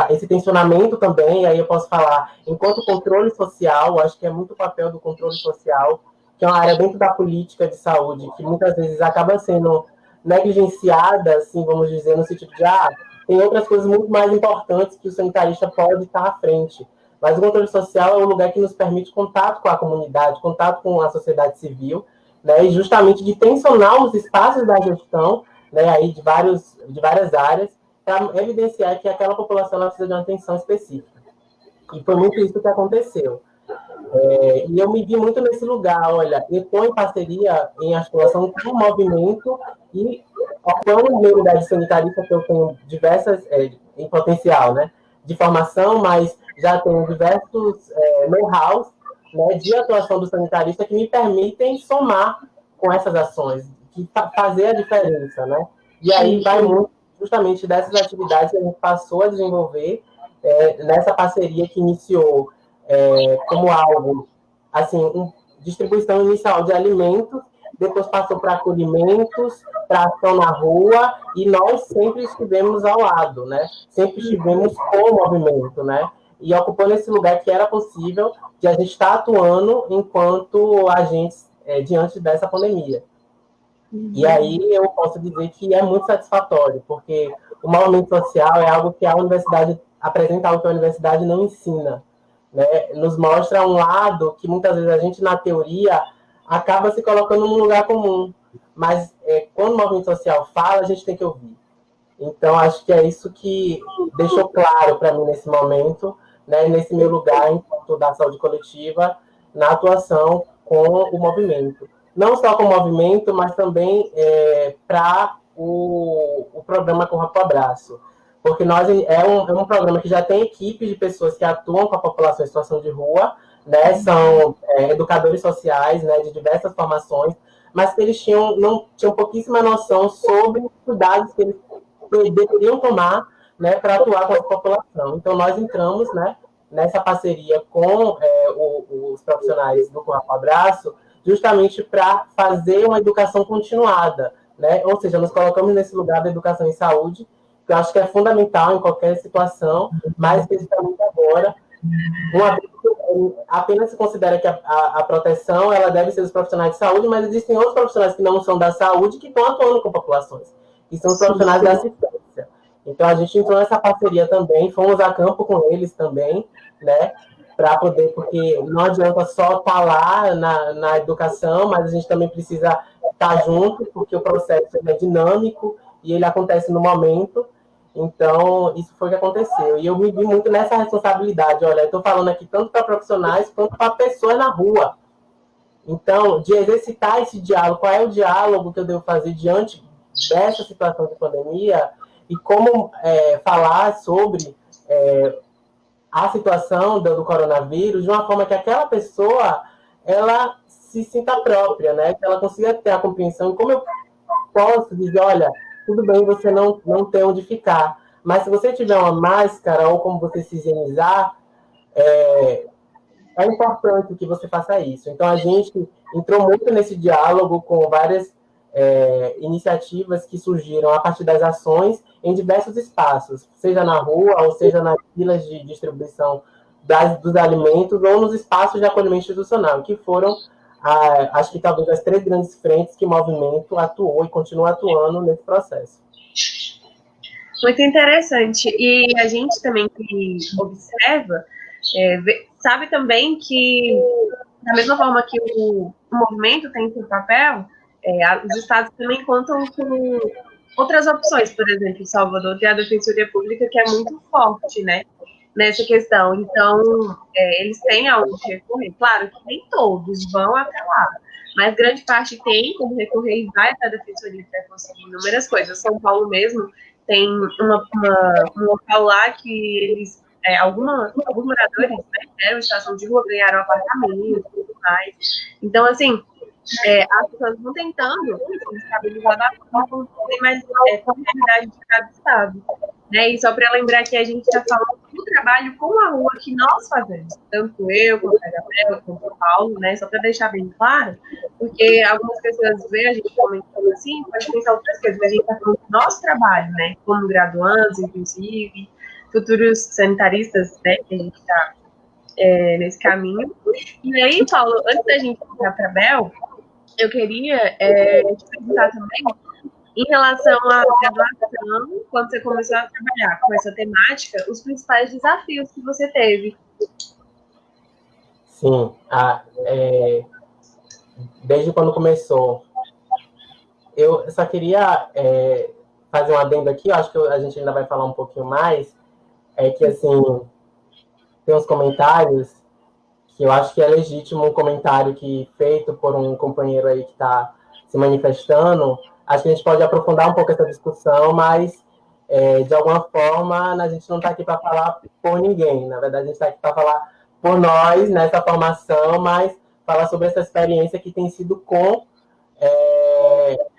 B: esse tensionamento também, e aí eu posso falar, enquanto controle social, acho que é muito o papel do controle social, que é uma área dentro da política de saúde, que muitas vezes acaba sendo negligenciada, assim, vamos dizer, no sentido de, tem outras coisas muito mais importantes que o sanitarista pode estar à frente. Mas o controle social é um lugar que nos permite contato com a comunidade, contato com a sociedade civil, né, e justamente de tensionar os espaços da gestão, né, aí de várias áreas, para evidenciar que aquela população ela precisa de uma atenção específica. E foi muito isso que aconteceu. E eu me vi muito nesse lugar, olha, eu estou em parceria, em articulação com o movimento e ocupando a minha unidade sanitarista, que eu tenho diversas, em potencial, né, de formação, mas já tenho diversos know-hows, né, de atuação do sanitarista que me permitem somar com essas ações, de fazer a diferença, né? E aí vai muito justamente dessas atividades que a gente passou a desenvolver nessa parceria que iniciou como algo, assim, distribuição inicial de alimentos, depois passou para acolhimentos, para ação na rua, e nós sempre estivemos ao lado, né? Sempre estivemos com o movimento, né? E ocupando esse lugar que era possível de a gente estar atuando enquanto agentes diante dessa pandemia. E aí eu posso dizer que é muito satisfatório, porque o movimento social é algo que a universidade apresenta, algo que a universidade não ensina, né? Nos mostra um lado que muitas vezes a gente, na teoria, acaba se colocando num lugar comum, mas quando o movimento social fala, a gente tem que ouvir. Então, acho que é isso que deixou claro para mim nesse momento, né, nesse meu lugar enquanto da saúde coletiva, na atuação com o movimento. Não só com o movimento, mas também para o programa Corra para o Abraço. Porque é um programa que já tem equipe de pessoas que atuam com a população em situação de rua, né, são educadores sociais, né, de diversas formações, mas que eles tinham pouquíssima noção sobre os cuidados que eles deveriam tomar, né, para atuar com a população. Então, nós entramos, né, nessa parceria com os profissionais do Corra para o Abraço, justamente para fazer uma educação continuada, né? Ou seja, nos colocamos nesse lugar da educação em saúde, que eu acho que é fundamental em qualquer situação, mas especificamente agora, uma vez que apenas se considera que a proteção ela deve ser dos profissionais de saúde, mas existem outros profissionais que não são da saúde que estão atuando com populações, que são os profissionais da assistência. Então, a gente entrou nessa parceria também, fomos a campo com eles também, né? Para poder, porque não adianta só estar lá na educação, mas a gente também precisa estar junto, porque o processo é dinâmico e ele acontece no momento. Então, isso foi o que aconteceu. E eu me vi muito nessa responsabilidade. Olha, eu estou falando aqui tanto para profissionais quanto para pessoas na rua. Então, de exercitar esse diálogo, qual é o diálogo que eu devo fazer diante dessa situação de pandemia e como falar sobre a situação do coronavírus de uma forma que aquela pessoa ela se sinta própria, né? Que ela consiga ter a compreensão. Como eu posso dizer, olha, tudo bem você não ter onde ficar, mas se você tiver uma máscara ou como você se higienizar, é importante que você faça isso. Então, a gente entrou muito nesse diálogo com várias iniciativas que surgiram a partir das ações em diversos espaços, seja na rua, ou seja nas filas de distribuição dos alimentos, ou nos espaços de acolhimento institucional, que foram, acho que talvez, as 3 grandes frentes que o movimento atuou e continua atuando nesse processo.
A: Muito interessante. E a gente também que observa, sabe também que, da mesma forma que o movimento tem seu papel, os estados também contam com outras opções, por exemplo, Salvador tem a Defensoria Pública, que é muito forte, né, nessa questão. Então, eles têm aonde recorrer. Claro que nem todos vão até lá, mas grande parte tem como recorrer e vai até a Defensoria para conseguir inúmeras coisas. São Paulo mesmo tem um local lá que eles, alguns moradores, né, estação de rua, ganharam apartamento e tudo mais. Então, assim, as pessoas vão tentando se estabilizar da forma que tem mais realidade de cada estado. Né? E só para lembrar que a gente está falando do trabalho com a rua que nós fazemos, tanto eu, quanto a Gabriela, quanto o Paulo, né? Só para deixar bem claro, porque algumas pessoas veem a gente comentando assim, pode pensar outras coisas, mas a gente está falando do nosso trabalho, né? Como graduandos, inclusive, futuros sanitaristas, né? Que a gente está nesse caminho. E aí, Paulo, antes da gente ir para a Bel, eu queria te perguntar também, em relação à graduação, quando você começou a trabalhar com essa temática, os principais desafios que você teve.
B: Sim, desde quando começou. Eu só queria fazer um adendo aqui, eu acho que a gente ainda vai falar um pouquinho mais, que, assim, tem uns comentários que eu acho que é legítimo, um comentário feito por um companheiro aí que está se manifestando. Acho que a gente pode aprofundar um pouco essa discussão, mas, de alguma forma, a gente não está aqui para falar por ninguém. Na verdade, a gente está aqui para falar por nós, nessa formação, mas falar sobre essa experiência que tem sido com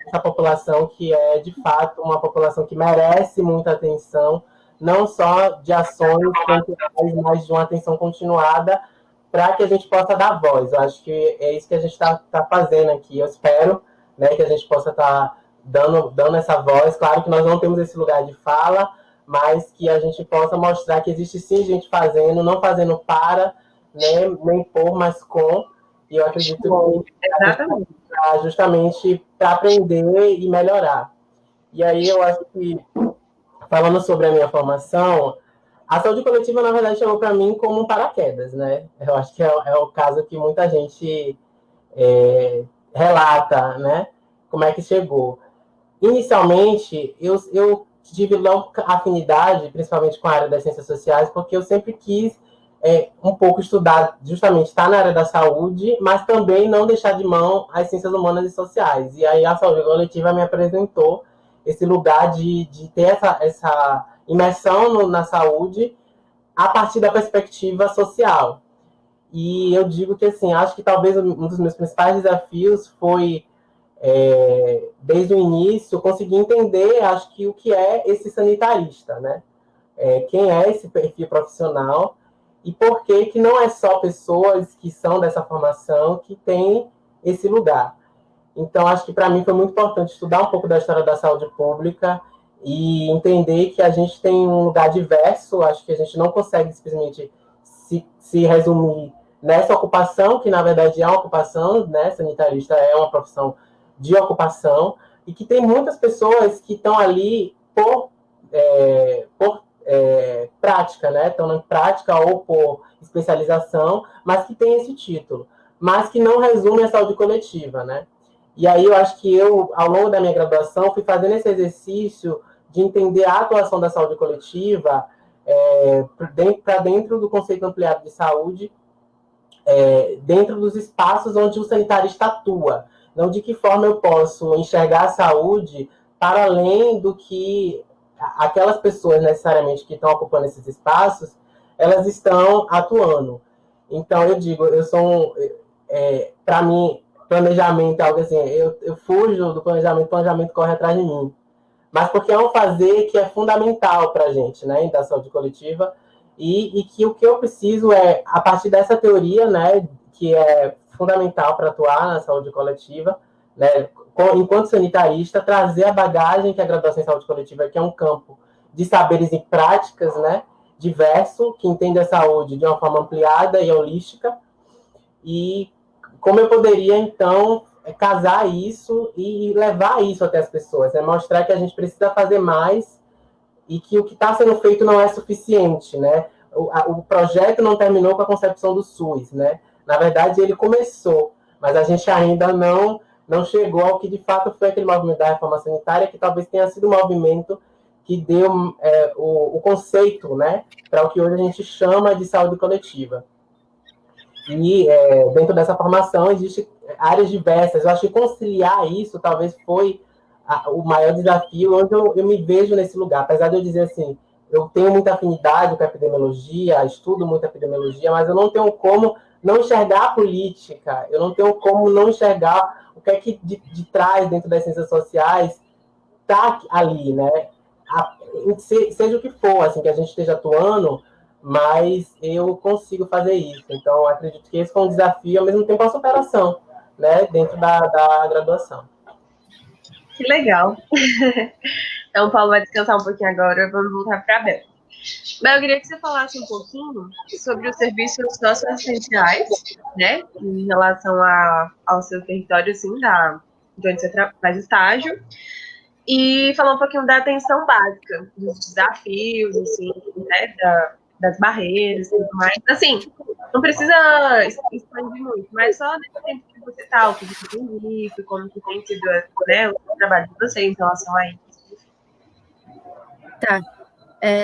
B: essa população, que é, de fato, uma população que merece muita atenção, não só de ações pontuais, mas de uma atenção continuada, para que a gente possa dar voz. Eu acho que é isso que a gente está fazendo aqui. Eu espero, né, que a gente possa estar dando essa voz. Claro que nós não temos esse lugar de fala, mas que a gente possa mostrar que existe sim gente fazendo, não fazendo para, né, nem por, mas com, e eu acredito que
A: Exatamente.
B: justamente para aprender e melhorar. E aí eu acho que, falando sobre a minha formação, a saúde coletiva, na verdade, chegou para mim como um paraquedas, né? Eu acho que é o caso que muita gente relata, né? Como é que chegou. Inicialmente, eu tive logo afinidade, principalmente com a área das ciências sociais, porque eu sempre quis um pouco estudar, justamente estar na área da saúde, mas também não deixar de mão as ciências humanas e sociais. E aí a saúde coletiva me apresentou esse lugar de ter essa imersão na saúde a partir da perspectiva social. E eu digo que, assim, acho que talvez um dos meus principais desafios foi, desde o início, conseguir entender, acho que, o que é esse sanitarista, né? Quem é esse perfil profissional e por que não é só pessoas que são dessa formação que têm esse lugar. Então, acho que para mim foi muito importante estudar um pouco da história da saúde pública e entender que a gente tem um lugar diverso, acho que a gente não consegue simplesmente se resumir nessa ocupação, que na verdade é uma ocupação, né? Sanitarista é uma profissão de ocupação, e que tem muitas pessoas que estão ali por prática, né? Estão na prática ou por especialização, mas que tem esse título, mas que não resume a saúde coletiva, né? E aí eu acho que eu, ao longo da minha graduação, fui fazendo esse exercício de entender a atuação da saúde coletiva para dentro do conceito ampliado de saúde, dentro dos espaços onde o sanitarista atua. Não de que forma eu posso enxergar a saúde para além do que aquelas pessoas necessariamente que estão ocupando esses espaços, elas estão atuando. Então, eu digo, para mim, planejamento é algo assim, eu fujo do planejamento, o planejamento corre atrás de mim. Mas porque é um fazer que é fundamental para a gente, né, da saúde coletiva, e que o que eu preciso é, a partir dessa teoria, né, que é fundamental para atuar na saúde coletiva, né, enquanto sanitarista, trazer a bagagem que a graduação em saúde coletiva, que é um campo de saberes e práticas, né, diverso, que entende a saúde de uma forma ampliada e holística, e como eu poderia, então, casar isso e levar isso até as pessoas, né? Mostrar que a gente precisa fazer mais e que o que está sendo feito não é suficiente, né? O projeto não terminou com a concepção do SUS, né? Na verdade, ele começou, mas a gente ainda não chegou ao que de fato foi aquele movimento da reforma sanitária, que talvez tenha sido um movimento que deu o conceito, né, para o que hoje a gente chama de saúde coletiva. E dentro dessa formação existem áreas diversas. Eu acho que conciliar isso talvez foi o maior desafio, onde eu me vejo nesse lugar. Apesar de eu dizer assim, eu tenho muita afinidade com a epidemiologia, estudo muito a epidemiologia, mas eu não tenho como não enxergar a política, eu não tenho como não enxergar o que é que de trás, dentro das ciências sociais, está ali, né? Seja o que for, assim, que a gente esteja atuando, mas eu consigo fazer isso. Então, acredito que esse foi um desafio e, ao mesmo tempo, uma superação, né, dentro da graduação.
A: Que legal. Então, o Paulo vai descansar um pouquinho agora, vamos voltar para a Bel. Bel, eu queria que você falasse um pouquinho sobre os serviços socioassistenciais, né, em relação ao seu território, assim, de onde você faz estágio, e falar um pouquinho da atenção básica, dos desafios, assim, né, das barreiras e tudo mais. Assim, não precisa expandir muito, mas só nesse tempo que você está, o que você tem visto, como que tem sido, né, o trabalho de você em relação a isso.
C: Tá.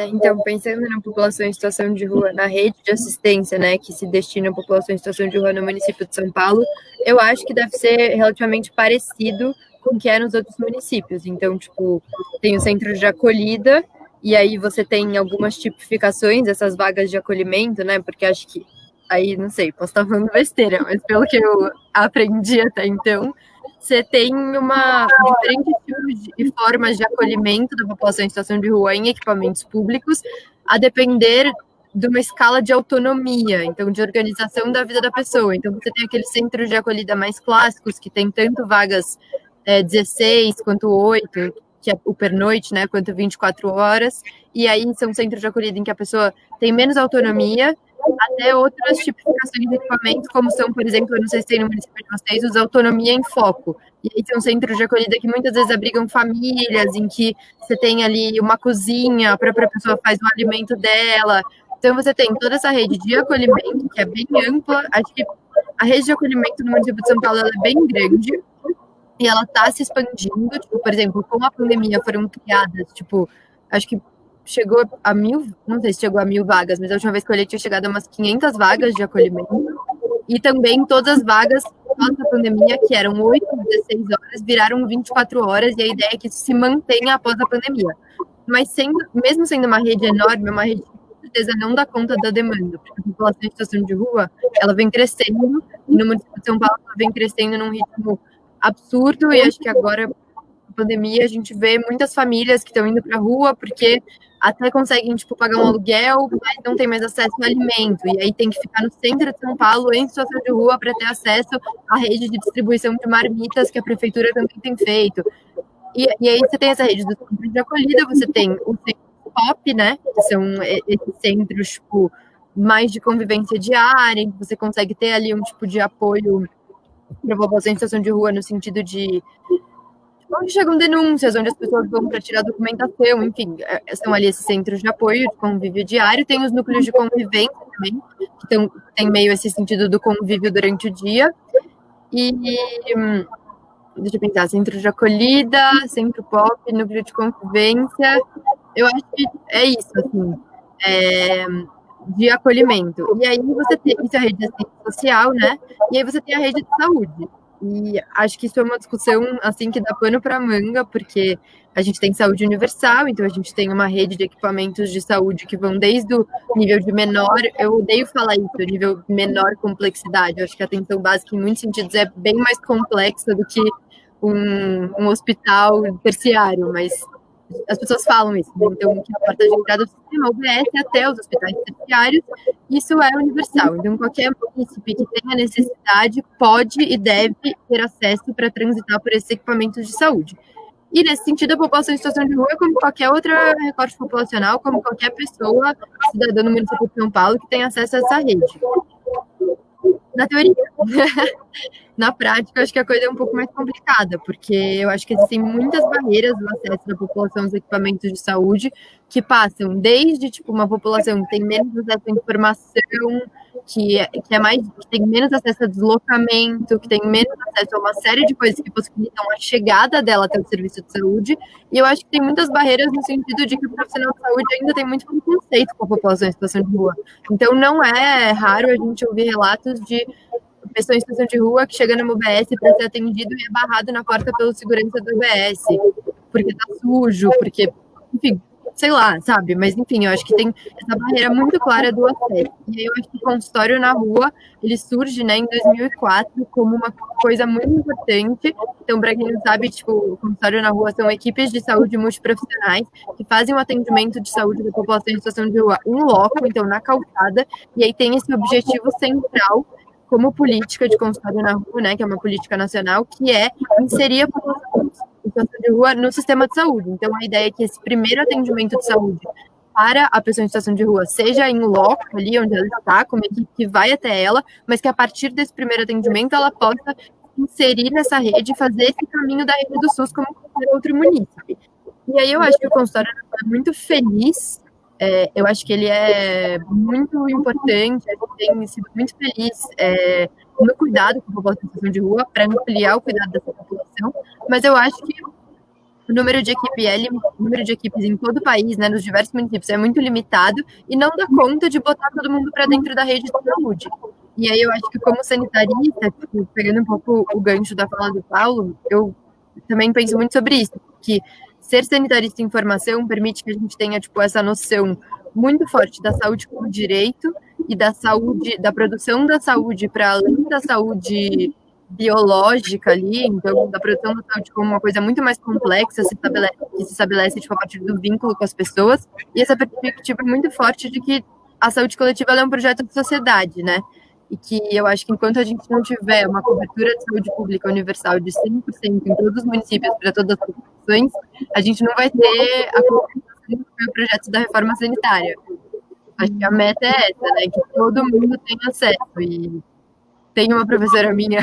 C: Então, pensando na população em situação de rua, na rede de assistência, né, que se destina à população em situação de rua no município de São Paulo, eu acho que deve ser relativamente parecido com o que é nos outros municípios. Então, tipo, tem o centro de acolhida, e aí você tem algumas tipificações dessas vagas de acolhimento, né, porque acho que, aí, não sei, posso estar falando besteira, mas pelo que eu aprendi até então, você tem diferentes tipos e formas de acolhimento da população em situação de rua em equipamentos públicos, a depender de uma escala de autonomia, então de organização da vida da pessoa. Então você tem aqueles centros de acolhida mais clássicos, que tem tanto vagas 16 quanto 8, que é o pernoite, né, quanto 24 horas, e aí são centros de acolhida em que a pessoa tem menos autonomia, até outras tipificações de equipamentos, como são, por exemplo, eu não sei se tem no município de vocês, os Autonomia em Foco. E aí são centros de acolhida que muitas vezes abrigam famílias, em que você tem ali uma cozinha, a própria pessoa faz o alimento dela. Então você tem toda essa rede de acolhimento, que é bem ampla. Acho que a rede de acolhimento no município de São Paulo ela é bem grande, e ela está se expandindo, tipo, por exemplo, com a pandemia foram criadas, tipo, acho que chegou a 1.000, não sei se chegou a 1.000 vagas, mas a última vez que eu olhei tinha chegado a umas 500 vagas de acolhimento, e também todas as vagas após a pandemia, que eram 8, 16 horas, viraram 24 horas, e a ideia é que isso se mantenha após a pandemia. Mas mesmo sendo uma rede enorme, uma rede que com certeza não dá conta da demanda, porque a população em situação de rua, ela vem crescendo, e no município de São Paulo ela vem crescendo num ritmo absurdo, e acho que agora, na pandemia, a gente vê muitas famílias que estão indo para a rua porque até conseguem, tipo, pagar um aluguel, mas não tem mais acesso ao alimento, e aí tem que ficar no centro de São Paulo, em situação de rua, para ter acesso à rede de distribuição de marmitas que a prefeitura também tem feito. E aí você tem essa rede dos centros de acolhida, você tem o centro POP, né, que são esses centros, tipo, mais de convivência diária, em que você consegue ter ali um tipo de apoio para a população em situação de rua, no sentido de onde chegam denúncias, onde as pessoas vão para tirar documentação, enfim, são ali esses centros de apoio, de convívio diário, tem os núcleos de convivência também, que tem meio esse sentido do convívio durante o dia, e deixa eu pensar, centro de acolhida, centro pop, núcleo de convivência, eu acho que é isso, assim, de acolhimento. E aí você tem isso, a rede de assistência social, né? E aí você tem a rede de saúde. E acho que isso é uma discussão, assim, que dá pano para manga, porque a gente tem saúde universal, então a gente tem uma rede de equipamentos de saúde que vão desde o nível de menor, eu odeio falar isso, nível menor complexidade, eu acho que a atenção básica, em muitos sentidos, é bem mais complexa do que um hospital terciário, mas as pessoas falam isso, né? Então, que a porta de entrada do sistema UBS até os hospitais terciários, isso é universal. Então, qualquer município que tenha necessidade pode e deve ter acesso para transitar por esses equipamentos de saúde. E, nesse sentido, a população em situação de rua é como qualquer outra recorte populacional, como qualquer pessoa, cidadã no município de São Paulo, que tem acesso a essa rede. Na teoria. Na prática, eu acho que a coisa é um pouco mais complicada, porque eu acho que existem muitas barreiras no acesso da população aos equipamentos de saúde, que passam desde, tipo, uma população que tem menos acesso à informação, que tem menos acesso a deslocamento, que tem menos acesso a uma série de coisas que possibilitam a chegada dela até o serviço de saúde, e eu acho que tem muitas barreiras no sentido de que o profissional de saúde ainda tem muito preconceito com a população em situação de rua. Então, não é raro a gente ouvir relatos de pessoa em situação de rua que chega no UBS para ser atendido e é barrado na porta pelo segurança do UBS, porque tá sujo, porque, enfim, sei lá, sabe? Mas, enfim, eu acho que tem essa barreira muito clara do acesso. E aí eu acho que o consultório na rua, ele surge, né, em 2004 como uma coisa muito importante. Então, para quem não sabe, tipo, o consultório na rua são equipes de saúde multiprofissionais que fazem o atendimento de saúde da população em situação de rua em loco, então na calçada, e aí tem esse objetivo central como política de consultório na rua, né, que é uma política nacional, que é inserir a população em situação de rua no sistema de saúde. Então, a ideia é que esse primeiro atendimento de saúde para a pessoa em situação de rua seja em loco, ali onde ela está, com uma equipe que vai até ela, mas que a partir desse primeiro atendimento ela possa inserir nessa rede e fazer esse caminho da rede do SUS como qualquer outro município. E aí eu acho que o consultório é muito feliz. Eu acho que ele é muito importante, a gente tem sido muito feliz no cuidado com a população em situação de rua, para ampliar o cuidado dessa população, mas eu acho que o número de equipes em todo o país, né, nos diversos municípios, é muito limitado e não dá conta de botar todo mundo para dentro da rede de saúde. E aí eu acho que como sanitarista, tipo, pegando um pouco o gancho da fala do Paulo, eu também penso muito sobre isso, que ser sanitarista em formação permite que a gente tenha, tipo, essa noção muito forte da saúde como direito e da saúde, da produção da saúde para além da saúde biológica ali, então da produção da saúde como uma coisa muito mais complexa, que se estabelece tipo, a partir do vínculo com as pessoas, e essa perspectiva é muito forte de que a saúde coletiva é um projeto de sociedade, né? E que eu acho que enquanto a gente não tiver uma cobertura de saúde pública universal de 100% em todos os municípios para todas as populações, a gente não vai ter a cobertura do projeto da reforma sanitária. Acho que a meta é essa, né? Que todo mundo tenha acesso. E tem uma professora minha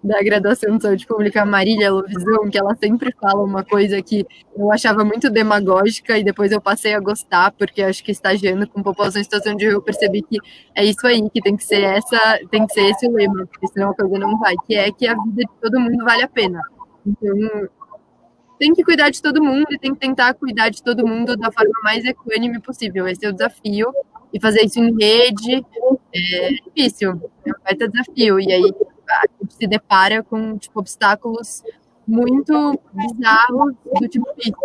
C: da graduação de saúde pública, Marília Lovisão, que ela sempre fala uma coisa que eu achava muito demagógica e depois eu passei a gostar, porque acho que estagiando com população em situação de rua, eu percebi que é isso aí, que tem que ser esse o lema, porque senão a coisa não vai, que é que a vida de todo mundo vale a pena. Então, tem que cuidar de todo mundo e tem que tentar cuidar de todo mundo da forma mais equânime possível. Esse é o desafio. E fazer isso em rede é difícil, é um baita desafio. E aí a gente se depara com tipo, obstáculos muito bizarros do tipo isso.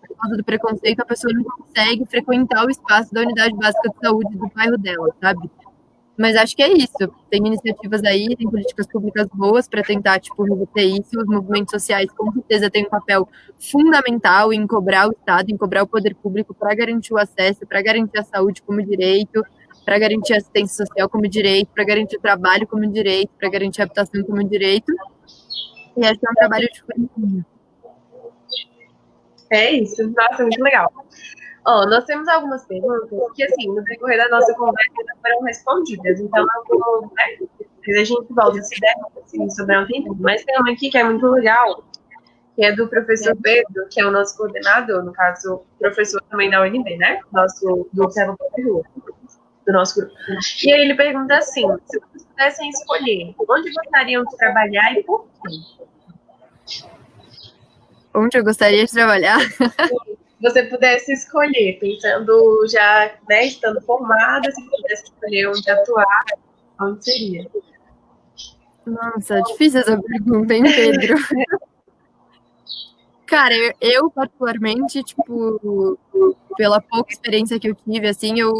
C: Por causa do preconceito, a pessoa não consegue frequentar o espaço da unidade básica de saúde do bairro dela, sabe? Mas acho que é isso. Tem iniciativas aí, tem políticas públicas boas para tentar, tipo, reverter isso. Os movimentos sociais, com certeza, têm um papel fundamental em cobrar o Estado, em cobrar o poder público para garantir o acesso, para garantir a saúde como direito, para garantir a assistência social como direito, para garantir o trabalho como direito, para garantir a habitação como direito. E acho que é um trabalho diferente.
A: É isso. Nossa, muito legal. Nós temos algumas perguntas que, assim, no decorrer da nossa conversa foram respondidas. Então, eu vou, né, a gente volta se der, assim, sobrar um tempo. Mas tem uma aqui que é muito legal, que é do professor Pedro, que é o nosso coordenador, no caso, professor também da UNB, né? Nosso, do Observatório do nosso grupo. E aí ele pergunta assim, se vocês pudessem escolher, onde gostariam de trabalhar e por quê?
C: Onde eu gostaria de trabalhar?
A: Você pudesse escolher, pensando já, né, estando formada, se pudesse escolher onde atuar, onde seria?
C: Nossa, difícil essa pergunta, hein, Pedro? Cara, eu particularmente, tipo, pela pouca experiência que eu tive, assim, eu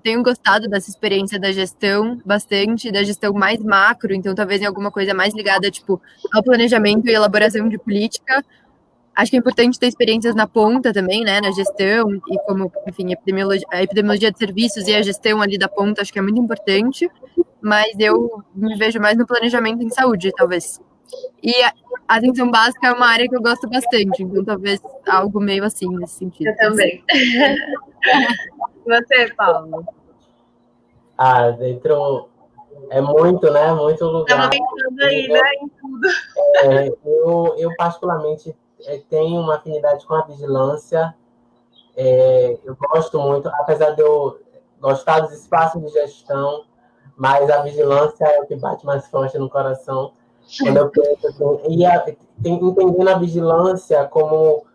C: tenho gostado dessa experiência da gestão bastante, da gestão mais macro, então talvez em alguma coisa mais ligada, tipo, ao planejamento e elaboração de política. Acho que é importante ter experiências na ponta também, né, na gestão, e como, enfim, a epidemiologia de serviços e a gestão ali da ponta, acho que é muito importante, mas eu me vejo mais no planejamento em saúde, talvez. E a atenção básica é uma área que eu gosto bastante, então talvez algo meio assim, nesse sentido.
A: Eu também. Você, Paulo?
B: Dentro... É muito, né? Muito lugar.
A: Estava pensando aí, né, em tudo.
B: Eu particularmente, tenho uma afinidade com a vigilância. Eu gosto muito, apesar de eu gostar dos espaços de gestão, mas a vigilância é o que bate mais forte no coração. Quando eu penso assim, entendendo a vigilância como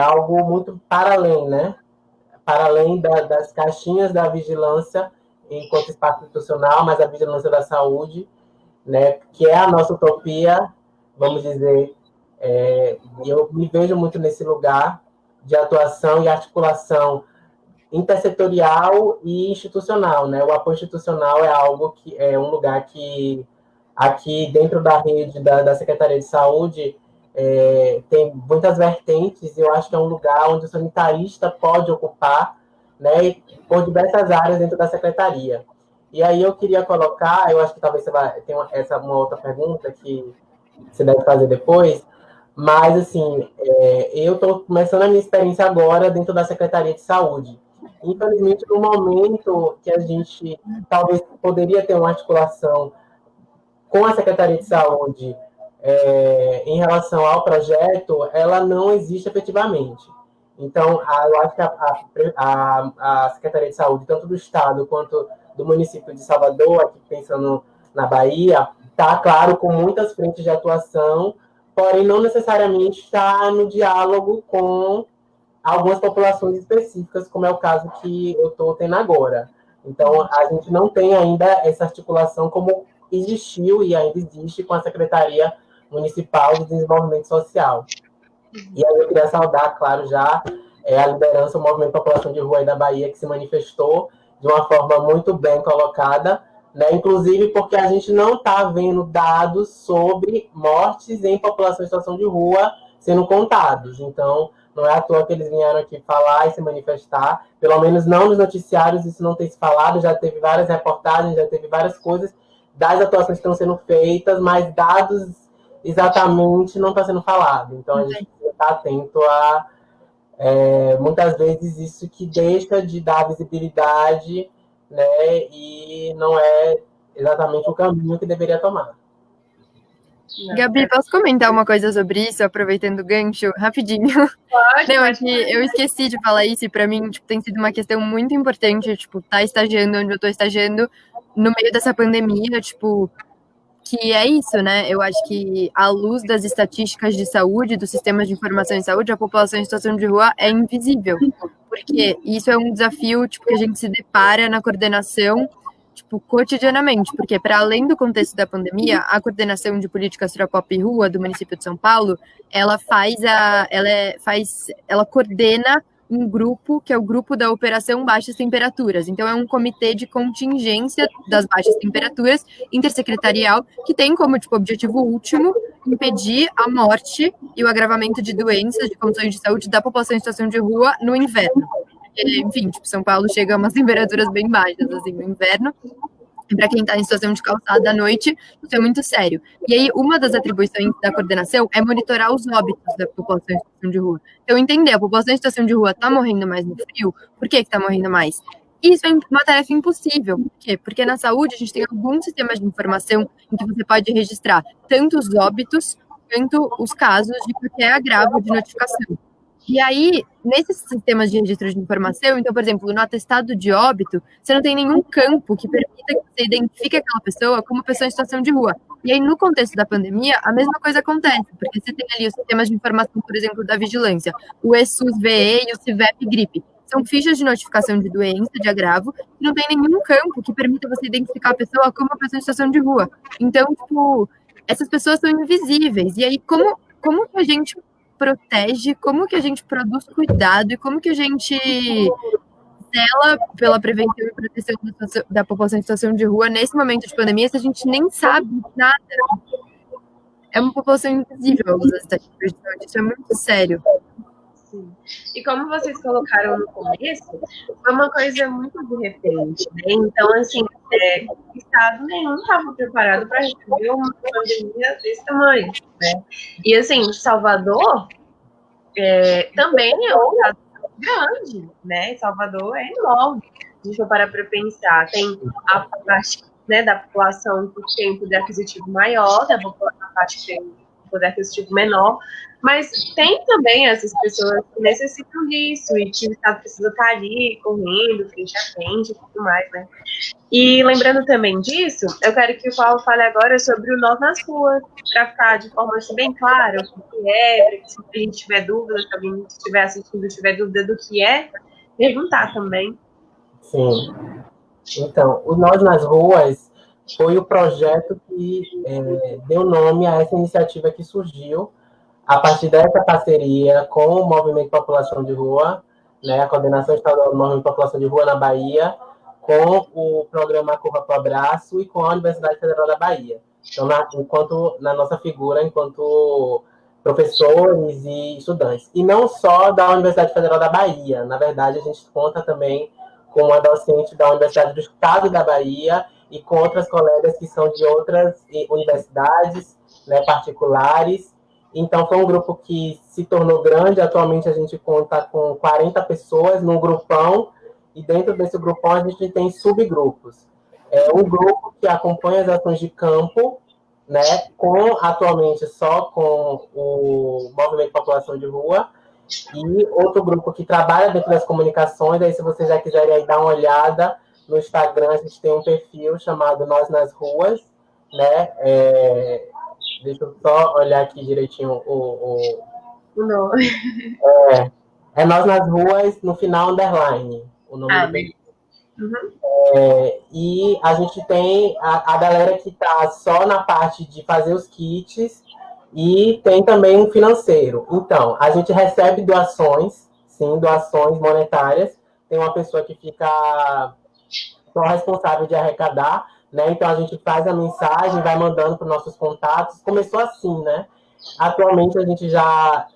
B: algo muito para além, né? Para além das caixinhas da vigilância enquanto espaço institucional, mas a vigilância da saúde, né? Que é a nossa utopia, vamos dizer. E eu me vejo muito nesse lugar de atuação e articulação intersetorial e institucional, né? O apoio institucional é algo que é um lugar que aqui dentro da rede da Secretaria de Saúde tem muitas vertentes e eu acho que é um lugar onde o sanitarista pode ocupar, né? Por diversas áreas dentro da secretaria. E aí eu queria colocar, eu acho que talvez você vai ter uma outra pergunta que você deve fazer depois, mas assim, eu estou começando a minha experiência agora dentro da Secretaria de Saúde. Infelizmente, no momento que a gente talvez poderia ter uma articulação com a Secretaria de Saúde em relação ao projeto, ela não existe efetivamente. Então, eu acho que a Secretaria de Saúde, tanto do Estado quanto do município de Salvador, aqui pensando na Bahia, está, claro, com muitas frentes de atuação, porém não necessariamente está no diálogo com algumas populações específicas, como é o caso que eu estou tendo agora. Então, a gente não tem ainda essa articulação como existiu e ainda existe com a Secretaria Municipal de Desenvolvimento Social. E aí eu queria saudar, claro, já a liderança, o Movimento População de Rua aí da Bahia, que se manifestou de uma forma muito bem colocada, né? Inclusive porque a gente não está vendo dados sobre mortes em população em situação de rua sendo contados. Então, não é à toa que eles vieram aqui falar e se manifestar, pelo menos não nos noticiários, isso não tem se falado, já teve várias reportagens, já teve várias coisas das atuações que estão sendo feitas, mas dados exatamente não está sendo falado. Então, a gente precisa estar atento muitas vezes isso que deixa de dar visibilidade, né, e não é exatamente o caminho que deveria tomar.
C: Gabi, posso comentar uma coisa sobre isso, aproveitando o gancho, rapidinho?
A: Pode,
C: Não, é
A: pode.
C: que eu esqueci de falar isso, e pra mim, tipo, tem sido uma questão muito importante, tipo, tá estagiando onde eu tô estagiando no meio dessa pandemia, tipo, que é isso, né? Eu acho que, à luz das estatísticas de saúde, dos sistemas de informação em saúde, a população em situação de rua é invisível. Porque isso é um desafio, tipo, que a gente se depara na coordenação, tipo, cotidianamente. Porque, para além do contexto da pandemia, a coordenação de políticas para pop e rua do município de São Paulo, ela coordena um grupo, que é o grupo da Operação Baixas Temperaturas. Então, é um comitê de contingência das baixas temperaturas intersecretarial, que tem como tipo, objetivo último impedir a morte e o agravamento de doenças, de condições de saúde da população em situação de rua no inverno. Porque, enfim, tipo, São Paulo chega a umas temperaturas bem baixas assim, no inverno. E para quem está em situação de calçada à noite, isso é muito sério. E aí, uma das atribuições da coordenação é monitorar os óbitos da população em situação de rua. Então, entender, a população em situação de rua está morrendo mais no frio, por que está morrendo mais? Isso é uma tarefa impossível. Por quê? Porque na saúde a gente tem alguns sistemas de informação em que você pode registrar tanto os óbitos quanto os casos de qualquer agravo de notificação. E aí, nesses sistemas de registro de informação, então, por exemplo, no atestado de óbito, você não tem nenhum campo que permita que você identifique aquela pessoa como pessoa em situação de rua. E aí, no contexto da pandemia, a mesma coisa acontece, porque você tem ali os sistemas de informação, por exemplo, da vigilância, o ESUS-VE e o CIVEP-GRIPE. São fichas de notificação de doença, de agravo, e não tem nenhum campo que permita você identificar a pessoa como uma pessoa em situação de rua. Então, tipo, essas pessoas são invisíveis. E aí, como que a gente protege, como que a gente produz cuidado e como que a gente zela pela prevenção e proteção da população em situação de rua nesse momento de pandemia se a gente nem sabe nada. É uma população invisível, isso é muito sério.
A: Sim. E como vocês colocaram no começo, foi uma coisa muito de repente, né? Então, assim, o Estado nenhum estava preparado para receber uma pandemia desse tamanho, né? E, assim, Salvador também é um estado grande, né? Salvador é enorme. Se a gente for parar para pensar, tem a parte, né, da população que tem um poder aquisitivo maior, da parte que tem um poder aquisitivo menor, mas tem também essas pessoas que necessitam disso e que o Estado precisa estar ali, correndo, frente a frente e tudo mais, né? E lembrando também disso, eu quero que o Paulo fale agora sobre o Nós nas Ruas, para ficar de forma assim, bem clara o que é, para que se alguém tiver dúvida, se alguém estiver assistindo tiver dúvida do que é, perguntar também.
B: Sim. Então, o Nós nas Ruas foi o projeto que deu nome a essa iniciativa que surgiu a partir dessa parceria com o Movimento População de Rua, né, a Coordenação Estadual do Movimento População de Rua na Bahia, com o programa Corra para o Abraço e com a Universidade Federal da Bahia. Então, na nossa figura, enquanto professores e estudantes. E não só da Universidade Federal da Bahia, na verdade, a gente conta também com uma docente da Universidade do Estado da Bahia e com outras colegas que são de outras universidades, né, particulares. Então, foi um grupo que se tornou grande. Atualmente, a gente conta com 40 pessoas num grupão, e dentro desse grupão a gente tem subgrupos. Um grupo que acompanha as ações de campo, né, atualmente só com o Movimento População de Rua, e outro grupo que trabalha dentro das comunicações. Aí, se vocês já quiserem aí dar uma olhada no Instagram, a gente tem um perfil chamado Nós nas Ruas, né? Deixa eu só olhar aqui direitinho
A: Não.
B: É Nós nas Ruas, no final, underline. O nome do perfil.
A: Uhum.
B: E a gente tem a galera que está só na parte de fazer os kits, e tem também um financeiro. Então, a gente recebe doações, sim, doações monetárias. Tem uma pessoa que fica só responsável de arrecadar, né? Então, a gente faz a mensagem, vai mandando para os nossos contatos. Começou assim, né? Atualmente, a gente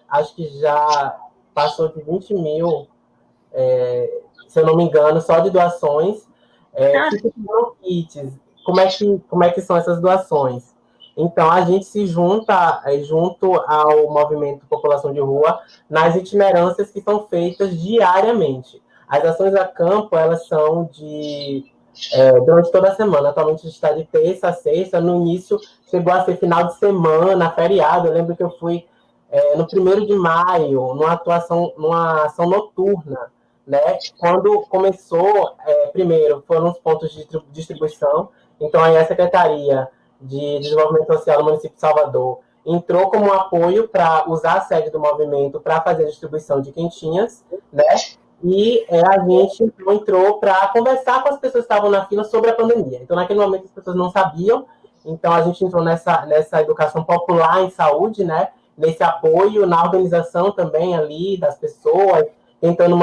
B: acho que já passou de 20 mil, se eu não me engano, só de doações. Que são kits. Como é que são essas doações? Então, a gente se junta junto ao movimento População de Rua nas itinerâncias que são feitas diariamente. As ações a campo, elas são durante toda a semana. Atualmente a gente está de terça a sexta. No início chegou a ser final de semana, feriado. Eu lembro que eu fui no 1º de maio, numa ação noturna, né? Quando começou, primeiro foram os pontos de distribuição. Então aí a Secretaria de Desenvolvimento Social do município de Salvador entrou como um apoio para usar a sede do movimento para fazer a distribuição de quentinhas, né? E a gente entrou para conversar com as pessoas que estavam na fila sobre a pandemia. Então, naquele momento, as pessoas não sabiam. Então, a gente entrou nessa educação popular em saúde, né? Nesse apoio, na organização também ali das pessoas, tentando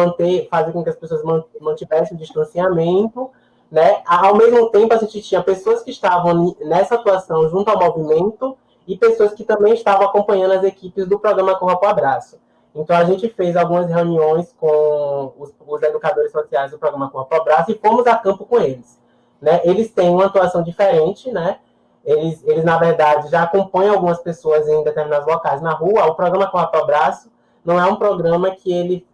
B: fazer com que as pessoas mantivessem o distanciamento, né? Ao mesmo tempo, a gente tinha pessoas que estavam nessa atuação junto ao movimento e pessoas que também estavam acompanhando as equipes do programa Corra pro Abraço. Então, a gente fez algumas reuniões com os educadores sociais do programa Corra pro Abraço e fomos a campo com eles, né? Eles têm uma atuação diferente, né? Eles, na verdade, já acompanham algumas pessoas em determinados locais na rua. O programa Corra pro Abraço não é um programa que ele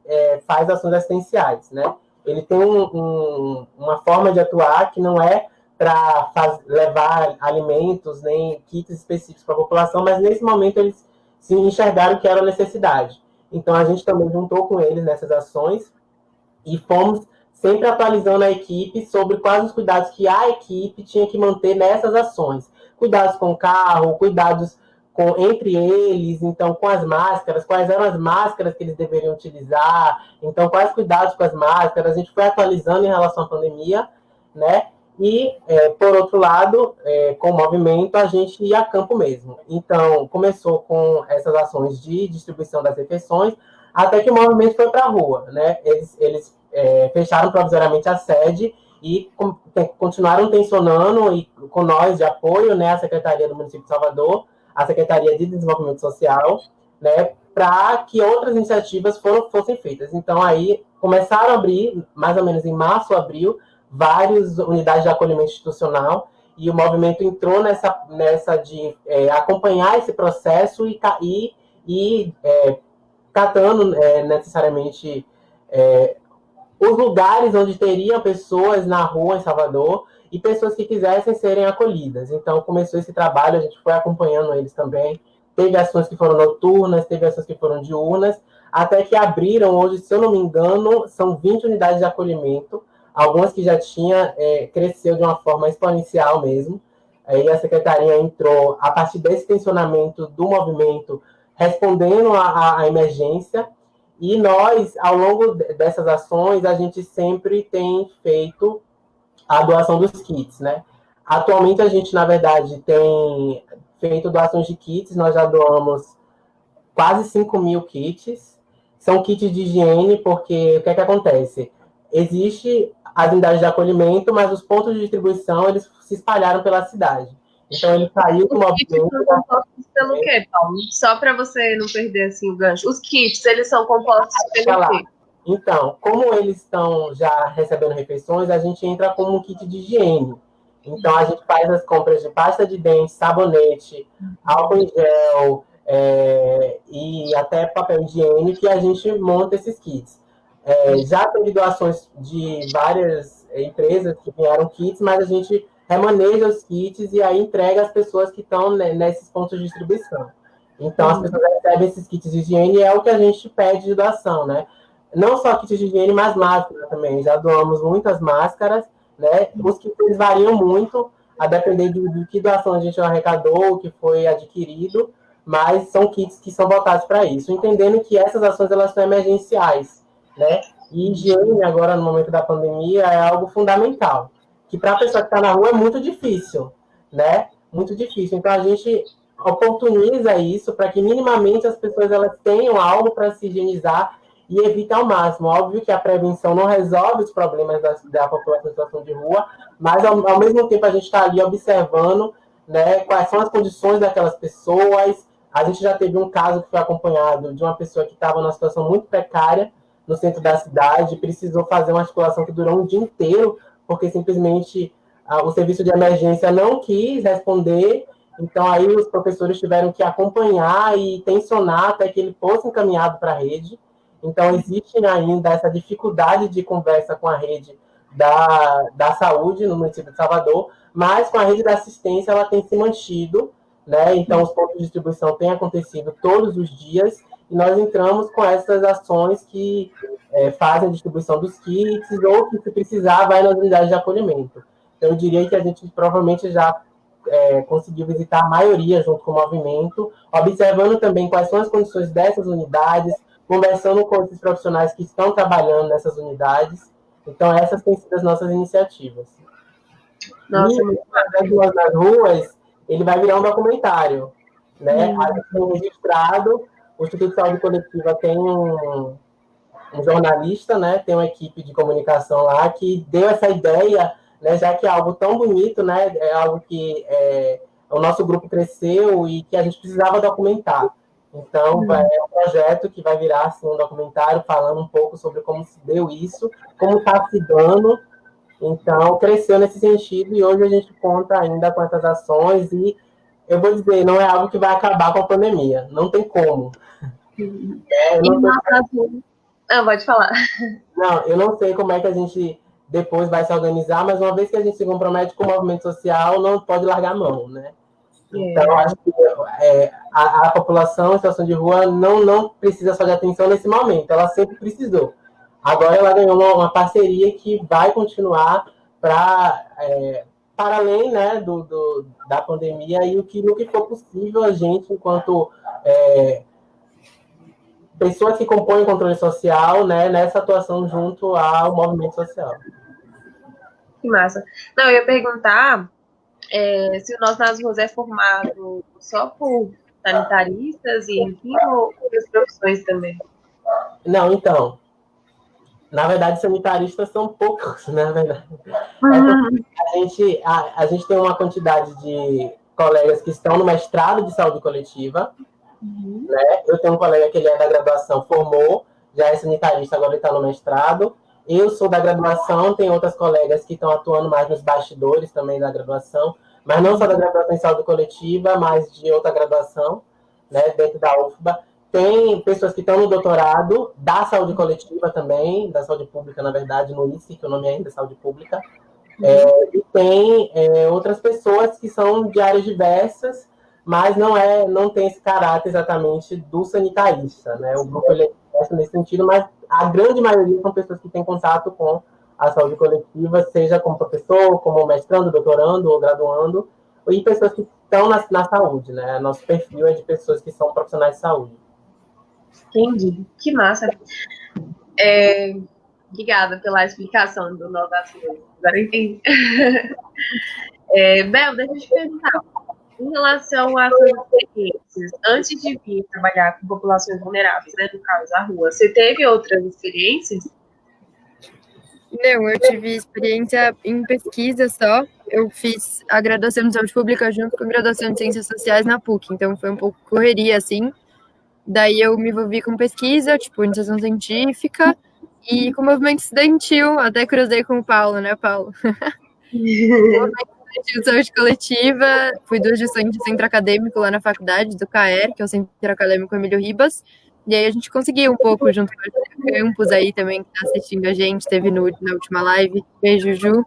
B: faz ações assistenciais, né? Ele tem uma forma de atuar que não é para levar alimentos nem kits específicos para a população, mas nesse momento eles se enxergaram que era necessidade. Então a gente também juntou com eles nessas ações e fomos sempre atualizando a equipe sobre quais os cuidados que a equipe tinha que manter nessas ações. Cuidados com o carro, cuidados entre eles, então com as máscaras, quais eram as máscaras que eles deveriam utilizar, então quais cuidados com as máscaras, a gente foi atualizando em relação à pandemia, né? E, por outro lado, com o movimento, a gente ia a campo mesmo. Então, começou com essas ações de distribuição das refeições, até que o movimento foi para a rua, né? Eles fecharam provisoriamente a sede e continuaram tensionando e com nós de apoio, né? A Secretaria do Município de Salvador, a Secretaria de Desenvolvimento Social, né, para que outras iniciativas fossem feitas. Então, aí, começaram a abrir, mais ou menos em março, abril, várias unidades de acolhimento institucional, e o movimento entrou nessa de acompanhar esse processo e catando necessariamente os lugares onde teriam pessoas na rua em Salvador, e pessoas que quisessem serem acolhidas. Então, começou esse trabalho, a gente foi acompanhando eles também. Teve ações que foram noturnas, teve ações que foram diurnas, até que abriram hoje, se eu não me engano, são 20 unidades de acolhimento, algumas que já cresceu de uma forma exponencial mesmo. Aí a Secretaria entrou, a partir desse tensionamento do movimento, respondendo à emergência, e nós, ao longo dessas ações, a gente sempre tem feito a doação dos kits, né? Atualmente a gente, na verdade, tem feito doações de kits, nós já doamos quase 5.000 kits. São kits de higiene, porque o que acontece? Existe as unidades de acolhimento, mas os pontos de distribuição, eles se espalharam pela cidade. Então, ele saiu do movimento... Os kits
A: são compostos pelo quê, Paulo? Só para você não perder assim, o gancho. Os kits, eles são compostos pelo quê?
B: Então, como eles estão já recebendo refeições, a gente entra como um kit de higiene. Então, a gente faz as compras de pasta de dente, sabonete, álcool em gel e até papel higiênico, e a gente monta esses kits. Já teve doações de várias empresas que vieram kits, mas a gente remaneja os kits e aí entrega às pessoas que estão nesses pontos de distribuição. Então, as pessoas recebem esses kits de higiene e é o que a gente pede de doação, né? Não só kits de higiene, mas máscaras também. Já doamos muitas máscaras, né? Os kits variam muito, a depender do que doação a gente arrecadou, o que foi adquirido, mas são kits que são voltados para isso, entendendo que essas ações elas são emergenciais, né? E higiene, agora no momento da pandemia, é algo fundamental, que para a pessoa que está na rua é muito difícil, né? Muito difícil. Então, a gente oportuniza isso para que minimamente as pessoas elas tenham algo para se higienizar e evita ao máximo. Óbvio que a prevenção não resolve os problemas da população em situação de rua, mas ao mesmo tempo a gente está ali observando, né, quais são as condições daquelas pessoas. A gente já teve um caso que foi acompanhado de uma pessoa que estava numa situação muito precária no centro da cidade, precisou fazer uma articulação que durou um dia inteiro, porque simplesmente o serviço de emergência não quis responder, Então, aí os professores tiveram que acompanhar e tensionar até que ele fosse encaminhado para a rede. Então, existe ainda essa dificuldade de conversa com a rede da saúde no município de Salvador, mas com a rede da assistência ela tem se mantido, né? Então, os pontos de distribuição têm acontecido todos os dias e nós entramos com essas ações que fazem a distribuição dos kits ou que, se precisar, vai nas unidades de acolhimento. Então, eu diria que a gente provavelmente já conseguiu visitar a maioria junto com o movimento, observando também quais são as condições dessas unidades, conversando com esses profissionais que estão trabalhando nessas unidades. Então, essas têm sido as nossas iniciativas.
A: Nossa,
B: e o nas ruas, ele vai virar um documentário, né? A gente tem registrado, o Instituto de Saúde Coletiva tem um jornalista, né? Tem uma equipe de comunicação lá que deu essa ideia, né? Já que é algo tão bonito, né? É algo que o nosso grupo cresceu e que a gente precisava documentar. Então, é um projeto que vai virar assim, um documentário falando um pouco sobre como se deu isso, como está se dando. Então, cresceu nesse sentido e hoje a gente conta ainda com essas ações e, eu vou dizer, não é algo que vai acabar com a pandemia. Não tem como.
A: Pode falar.
B: Não, eu não sei como é que a gente depois vai se organizar, mas uma vez que a gente se compromete com o movimento social, não pode largar a mão, né? Então, acho que a população em situação de rua não precisa só de atenção nesse momento, ela sempre precisou. Agora ela ganhou uma parceria que vai continuar para além, né, da pandemia e no que for possível a gente, enquanto pessoas que compõem o controle social, né, nessa atuação junto ao movimento social.
A: Que massa. Não, eu ia perguntar se o Nós nas Ruas é formado só por sanitaristas e enfim, ou outras profissões também?
B: Não, então, na verdade, sanitaristas são poucos, na verdade. A gente tem uma quantidade de colegas que estão no mestrado de saúde coletiva, né? Eu tenho um colega que ele é da graduação, formou, já é sanitarista, agora ele está no mestrado. Eu sou da graduação, tem outras colegas que estão atuando mais nos bastidores também da graduação, mas não só da graduação em saúde coletiva, mas de outra graduação, né, dentro da UFBA. Tem pessoas que estão no doutorado da saúde coletiva também, da saúde pública, na verdade, no ICE, que o nome ainda é saúde pública. E tem outras pessoas que são de áreas diversas, mas não tem esse caráter exatamente do sanitarista, né? O grupo ele é nesse sentido, mas a grande maioria são pessoas que têm contato com a saúde coletiva, seja como professor, como mestrando, doutorando ou graduando, e pessoas que estão na saúde, né? Nosso perfil é de pessoas que são profissionais de saúde.
A: Entendi. Que massa. Obrigada pela explicação do Nós das Ruas. Agora eu entendi. Bel, deixa eu te perguntar. Em relação às suas experiências, antes de vir trabalhar com populações vulneráveis, né, no caso, a rua, você teve outras experiências?
C: Não, eu tive experiência em pesquisa só. Eu fiz a graduação de saúde pública junto com a graduação de ciências sociais na PUC, então foi um pouco correria, assim. Daí eu me envolvi com pesquisa, tipo, iniciação científica, e com movimento estudantil, até cruzei com o Paulo, né, Paulo? De saúde coletiva, fui 2 gestões de centro acadêmico lá na faculdade do CAER, que é o Centro Acadêmico Emílio Ribas, e aí a gente conseguiu um pouco junto com o campus aí também, que está assistindo a gente, teve na última live, beijo, Ju.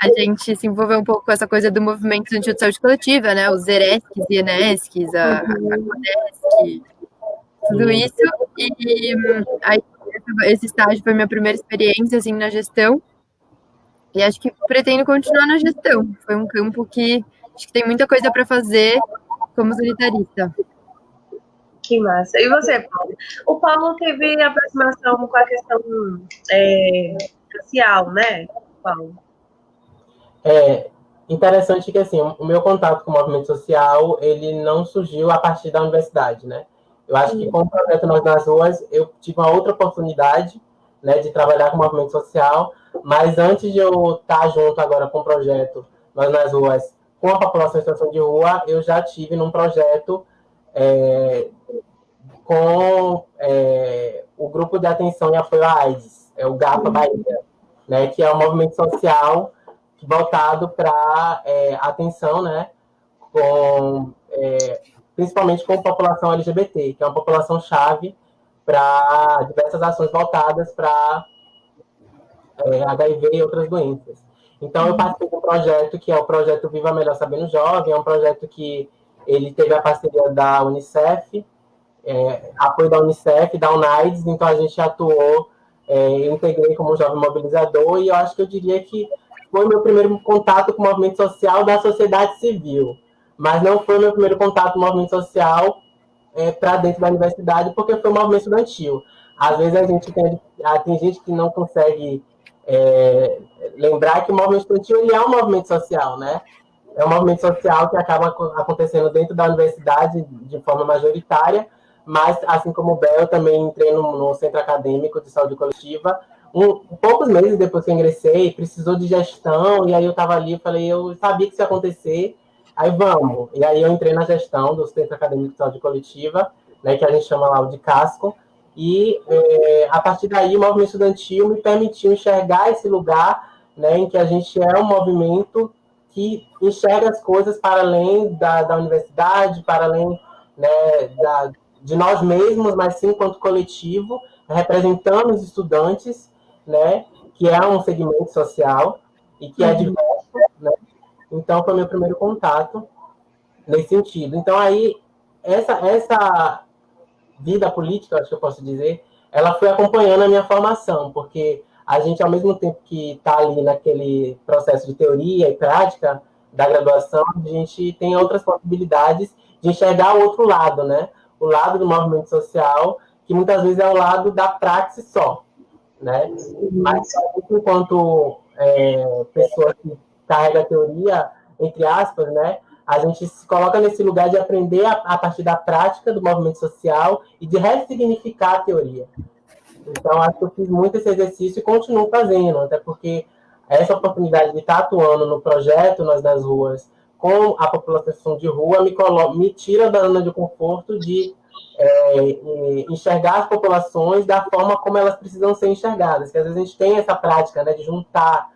C: A gente se envolveu um pouco com essa coisa do movimento estudantil de saúde coletiva, né, os ERESCs e ENESCs, a CODESC, tudo isso, e aí esse estágio foi minha primeira experiência, assim, na gestão. E acho que pretendo continuar na gestão. Foi um campo que acho que tem muita coisa para fazer como sanitarista.
A: Que massa. E você, Paulo? O Paulo teve aproximação com a questão social, né, Paulo?
B: Interessante que, assim, o meu contato com o movimento social, ele não surgiu a partir da universidade, né? Eu acho que com o projeto Nós nas Ruas, eu tive uma outra oportunidade, né, de trabalhar com o movimento social, mas antes de eu estar junto agora com o projeto Nós nas Ruas, com a população em situação de rua, eu já tive num projeto com o Grupo de Atenção e Apoio à AIDS, o GAPA Bahia, né, que é um movimento social voltado para atenção, né, principalmente com a população LGBT, que é uma população-chave para diversas ações voltadas para HIV e outras doenças. Então, eu participei de um projeto que é o projeto Viva Melhor Sabendo Jovem, é um projeto que ele teve a parceria da Unicef, apoio da Unicef, da UNAIDS, então a gente atuou, eu integrei como jovem mobilizador, e eu acho que eu diria que foi meu primeiro contato com o movimento social da sociedade civil, mas não foi meu primeiro contato com o movimento social para dentro da universidade, porque foi um movimento estudantil. Às vezes a gente tem gente que não consegue lembrar que o movimento estudantil ele é um movimento social, né? É um movimento social que acaba acontecendo dentro da universidade de forma majoritária, mas, assim como o Bel, eu também entrei no Centro Acadêmico de Saúde Coletiva. Poucos meses depois que eu ingressei, precisou de gestão, e aí eu estava ali, eu sabia que isso ia acontecer, aí vamos. E aí eu entrei na gestão do Centro Acadêmico de Saúde Coletiva, né, que a gente chama lá de Casco, e a partir daí o movimento estudantil me permitiu enxergar esse lugar, né, em que a gente é um movimento que enxerga as coisas para além da universidade, para além, né, de nós mesmos, mas sim enquanto coletivo, representando os estudantes, né, que é um segmento social e que é diverso, né? Então, foi meu primeiro contato nesse sentido. Então, aí, essa vida política, acho que eu posso dizer, ela foi acompanhando a minha formação, porque a gente, ao mesmo tempo que está ali naquele processo de teoria e prática da graduação, a gente tem outras possibilidades de enxergar o outro lado, né? O lado do movimento social, que muitas vezes é o lado da praxis só, né? Mas, enquanto pessoa que carrega a teoria, entre aspas, né? A gente se coloca nesse lugar de aprender a partir da prática do movimento social e de ressignificar a teoria. Então, acho que eu fiz muito esse exercício e continuo fazendo, até porque essa oportunidade de estar atuando no projeto Nós nas Ruas com a população de rua me tira da zona de conforto de enxergar as populações da forma como elas precisam ser enxergadas, que às vezes a gente tem essa prática, né, de juntar,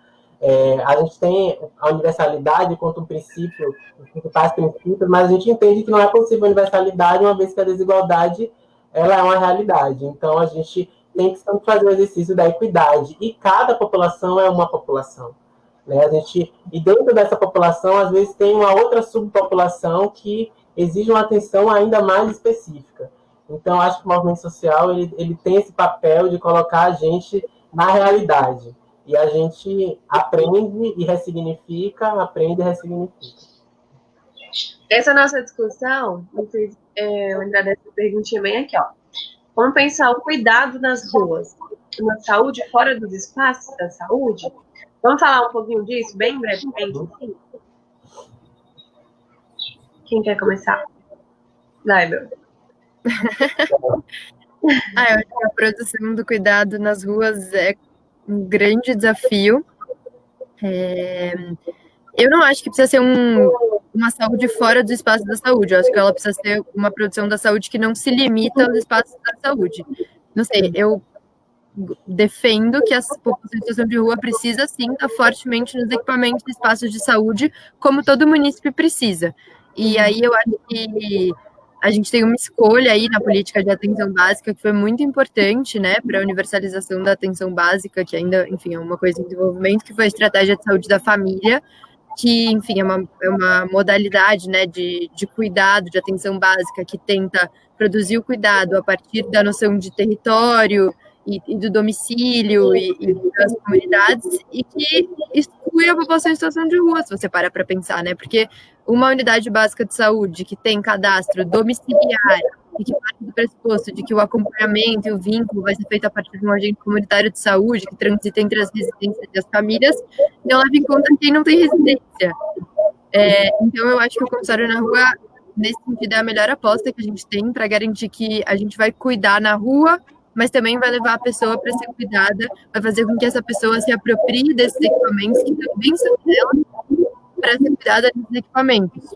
B: a gente tem a universalidade quanto um princípio, os principais princípios, mas a gente entende que não é possível a universalidade, uma vez que a desigualdade ela é uma realidade. Então, a gente tem que sempre fazer o exercício da equidade, e cada população é uma população, né? E dentro dessa população, às vezes, tem uma outra subpopulação que exige uma atenção ainda mais específica. Então, acho que o movimento social ele tem esse papel de colocar a gente na realidade. E a gente aprende e ressignifica, aprende e ressignifica.
A: Essa nossa discussão me fez lembrar dessa perguntinha bem aqui, ó. Como pensar o cuidado nas ruas, na saúde fora dos espaços da saúde? Vamos falar um pouquinho disso, bem brevemente? Assim? Quem quer começar? Vai, Bel.
C: Eu acho que a produção do cuidado nas ruas é um grande desafio. Eu não acho que precisa ser uma saúde fora do espaço da saúde. Eu acho que ela precisa ser uma produção da saúde que não se limita aos espaços da saúde. Não sei, eu defendo que a população em situação de rua precisa, sim, estar fortemente nos equipamentos e espaços de saúde, como todo munícipe precisa. E aí eu acho que a gente tem uma escolha aí na política de atenção básica que foi muito importante, né, para a universalização da atenção básica, que ainda, enfim, é uma coisa em desenvolvimento, que foi a estratégia de saúde da família, que, enfim, é uma modalidade, né, de cuidado, de atenção básica, que tenta produzir o cuidado a partir da noção de território e do domicílio e das comunidades, e que exclui a população em situação de rua, se você para pensar, né, porque uma unidade básica de saúde que tem cadastro domiciliar e que parte do pressuposto de que o acompanhamento e o vínculo vai ser feito a partir de um agente comunitário de saúde que transita entre as residências e as famílias, não leva em conta quem não tem residência. Então, eu acho que o consultório na rua, nesse sentido, é a melhor aposta que a gente tem para garantir que a gente vai cuidar na rua, mas também vai levar a pessoa para ser cuidada, vai fazer com que essa pessoa se aproprie desses equipamentos que também são dela, para ser cuidada desses equipamentos.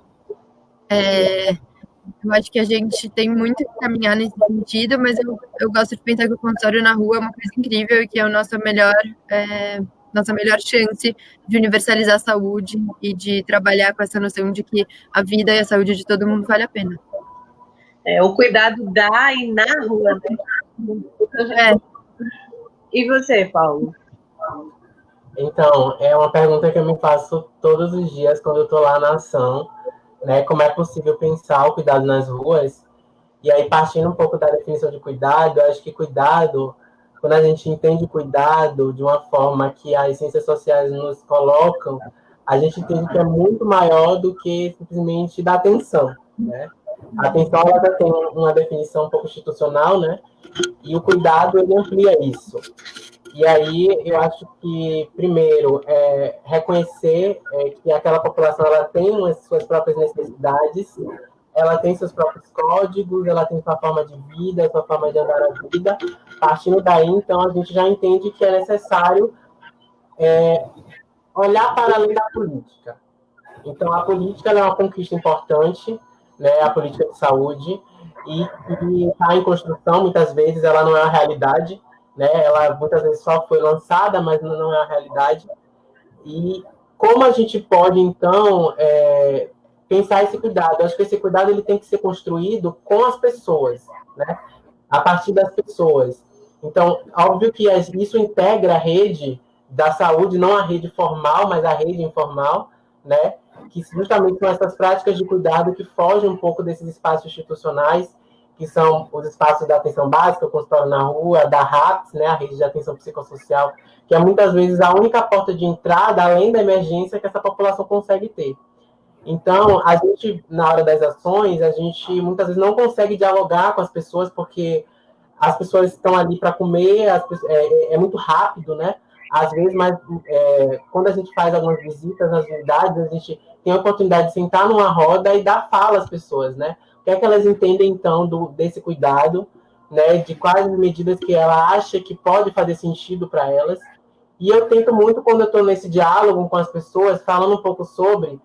C: Eu acho que a gente tem muito que caminhar nesse sentido, mas eu gosto de pensar que o consultório na rua é uma coisa incrível e que é a nossa melhor nossa melhor chance de universalizar a saúde e de trabalhar com essa noção de que a vida e a saúde de todo mundo vale a pena.
A: O cuidado da e na rua, né? E você, Paulo?
B: Então, é uma pergunta que eu me faço todos os dias quando eu estou lá na ação, né? Como é possível pensar o cuidado nas ruas? E aí, partindo um pouco da definição de cuidado, eu acho que cuidado, quando a gente entende cuidado de uma forma que as ciências sociais nos colocam, a gente entende que é muito maior do que simplesmente dar atenção, né? A atenção, ela já tem uma definição um pouco institucional, né? E o cuidado, ele amplia isso. E aí, eu acho que, primeiro, reconhecer que aquela população ela tem as suas próprias necessidades, ela tem seus próprios códigos, ela tem sua forma de vida, sua forma de andar a vida. Partindo daí, então, a gente já entende que é necessário olhar para além da política. Então, a política é uma conquista importante, né, a política de saúde, e está em construção, muitas vezes ela não é a realidade, né, ela muitas vezes só foi lançada, mas não é a realidade. E como a gente pode, então, pensar esse cuidado? Eu acho que esse cuidado ele tem que ser construído com as pessoas, né, a partir das pessoas. Então, óbvio que isso integra a rede da saúde, não a rede formal, mas a rede informal, né? Que justamente são essas práticas de cuidado que fogem um pouco desses espaços institucionais, que são os espaços da atenção básica, o consultório na rua, da RAPS, né? A rede de atenção psicossocial, que é muitas vezes a única porta de entrada, além da emergência, que essa população consegue ter. Então, a gente, na hora das ações, a gente muitas vezes não consegue dialogar com as pessoas, porque as pessoas estão ali para comer, é muito rápido, né? Às vezes, mas quando a gente faz algumas visitas nas unidades, a gente tem a oportunidade de sentar numa roda e dar fala às pessoas, né? O que é que elas entendem, então, desse cuidado, né? De quais medidas que ela acha que pode fazer sentido para elas. E eu tento muito, quando eu estou nesse diálogo com as pessoas, falando um pouco sobre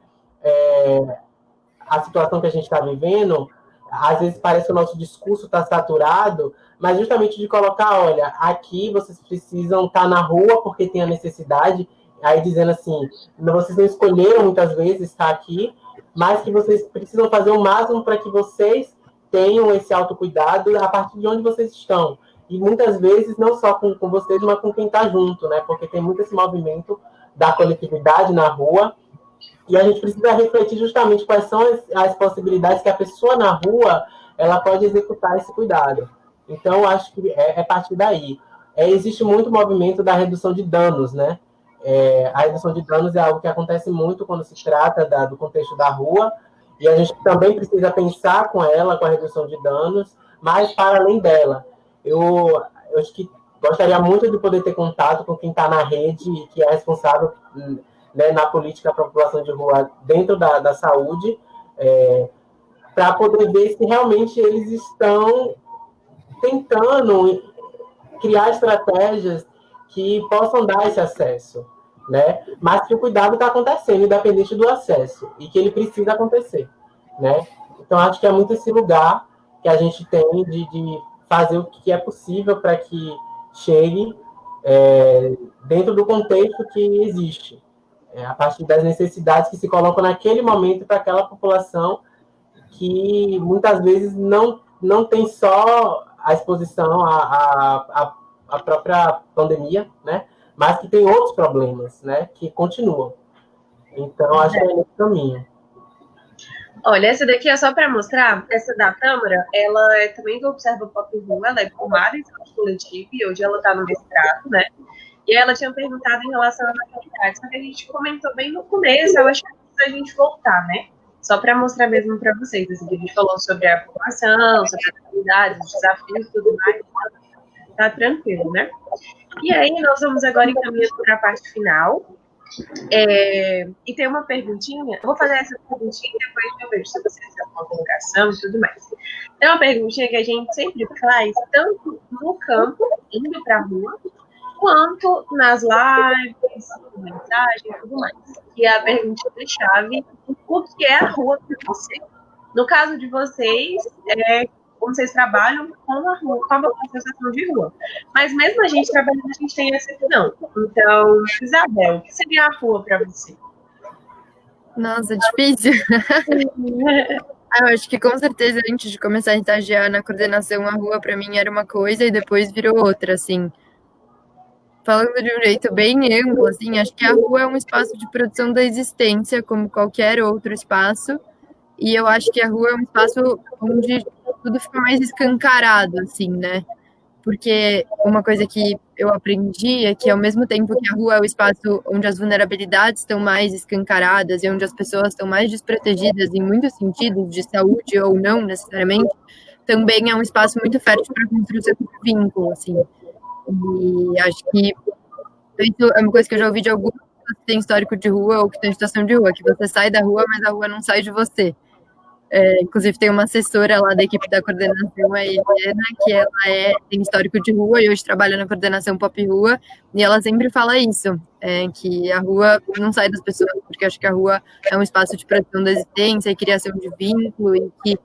B: a situação que a gente está vivendo, às vezes parece que o nosso discurso está saturado, mas justamente de colocar, olha, aqui vocês precisam estar na rua porque tem a necessidade, aí dizendo assim, vocês não escolheram muitas vezes estar aqui, mas que vocês precisam fazer o máximo para que vocês tenham esse autocuidado a partir de onde vocês estão. E muitas vezes não só com vocês, mas com quem está junto, né? Porque tem muito esse movimento da coletividade na rua, e a gente precisa refletir justamente quais são as possibilidades que a pessoa na rua ela pode executar esse cuidado. Então, acho que é partir daí. Existe muito movimento da redução de danos, né? A redução de danos é algo que acontece muito quando se trata do contexto da rua, e a gente também precisa pensar com ela, com a redução de danos, mas para além dela. Eu acho que gostaria muito de poder ter contato com quem está na rede e que é responsável, né, na política da população de rua dentro da saúde, para poder ver se realmente eles estão tentando criar estratégias que possam dar esse acesso, né? Mas que o cuidado está acontecendo, independente do acesso, e que ele precisa acontecer, né? Então, acho que é muito esse lugar que a gente tem de fazer o que é possível para que chegue dentro do contexto que existe, a partir das necessidades que se colocam naquele momento para aquela população que muitas vezes não tem só a exposição à própria pandemia, né? Mas que tem outros problemas, né? Que continuam. Então, acho que é nesse caminho.
A: Olha, essa daqui é só para mostrar, essa da Câmara, ela é também do Observa Pop Rua, ela é formada em saúde coletiva e hoje ela está no mestrado, né? E ela tinha perguntado em relação à maternidade, só que a gente comentou bem no começo, eu acho que precisa a gente voltar, né? Só para mostrar mesmo para vocês, assim, que a gente falou sobre a formação, sobre as atividades, os desafios e tudo mais, tá tranquilo, né? E aí, nós vamos agora encaminhando para a parte final. E tem uma perguntinha, eu vou fazer essa perguntinha e depois eu vejo se vocês têm alguma colocação e tudo mais. Tem uma perguntinha que a gente sempre faz, tanto no campo, indo para a rua, quanto nas lives, mensagens e tudo mais. E a perguntinha-chave, o que é a rua para você? No caso de vocês, como vocês trabalham com a rua, com a população de rua. Mas mesmo a gente trabalhando, a gente tem essa visão. Então, Isabel, o que seria a rua para você?
C: Nossa, difícil. Eu acho que com certeza antes de começar a estagiar na coordenação, a rua para mim era uma coisa e depois virou outra, assim. Falando de um jeito bem amplo, assim, acho que a rua é um espaço de produção da existência, como qualquer outro espaço. E eu acho que a rua é um espaço onde tudo fica mais escancarado, assim, né? Porque uma coisa que eu aprendi é que, ao mesmo tempo que a rua é o espaço onde as vulnerabilidades estão mais escancaradas e onde as pessoas estão mais desprotegidas em muitos sentidos, de saúde ou não necessariamente, também é um espaço muito fértil para a construção de vínculo, assim. E acho que isso é uma coisa que eu já ouvi de algumas pessoas que têm histórico de rua ou que têm situação de rua, que você sai da rua, mas a rua não sai de você. Inclusive tem uma assessora lá da equipe da coordenação, a Helena, que ela tem histórico de rua e hoje trabalha na coordenação Pop Rua, e ela sempre fala isso, que a rua não sai das pessoas, porque acho que a rua é um espaço de produção da existência e criação de vínculo, e que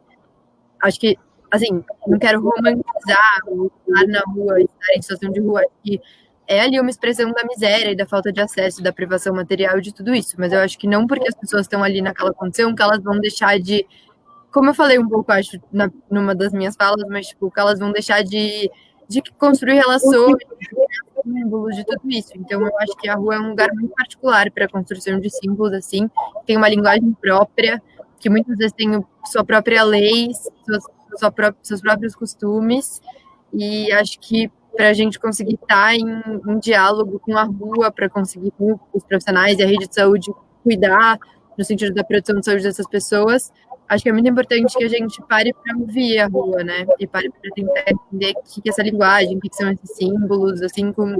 C: acho que, assim, não quero romantizar o estar na rua, estar em situação de rua, acho que é ali uma expressão da miséria e da falta de acesso, da privação material, de tudo isso, mas eu acho que não porque as pessoas estão ali naquela condição que elas vão deixar de, como eu falei um pouco, acho, numa das minhas falas, mas, tipo, que elas vão deixar de construir relações, de símbolos, de tudo isso. Então, eu acho que a rua é um lugar muito particular para a construção de símbolos, assim, tem uma linguagem própria, que muitas vezes tem sua própria lei, seus próprios costumes, e acho que para a gente conseguir estar em diálogo com a rua, para conseguir com os profissionais e a rede de saúde cuidar, no sentido da produção de saúde dessas pessoas, acho que é muito importante que a gente pare para ouvir a rua, né? E pare para tentar entender o que é essa linguagem, o que são esses símbolos, assim, com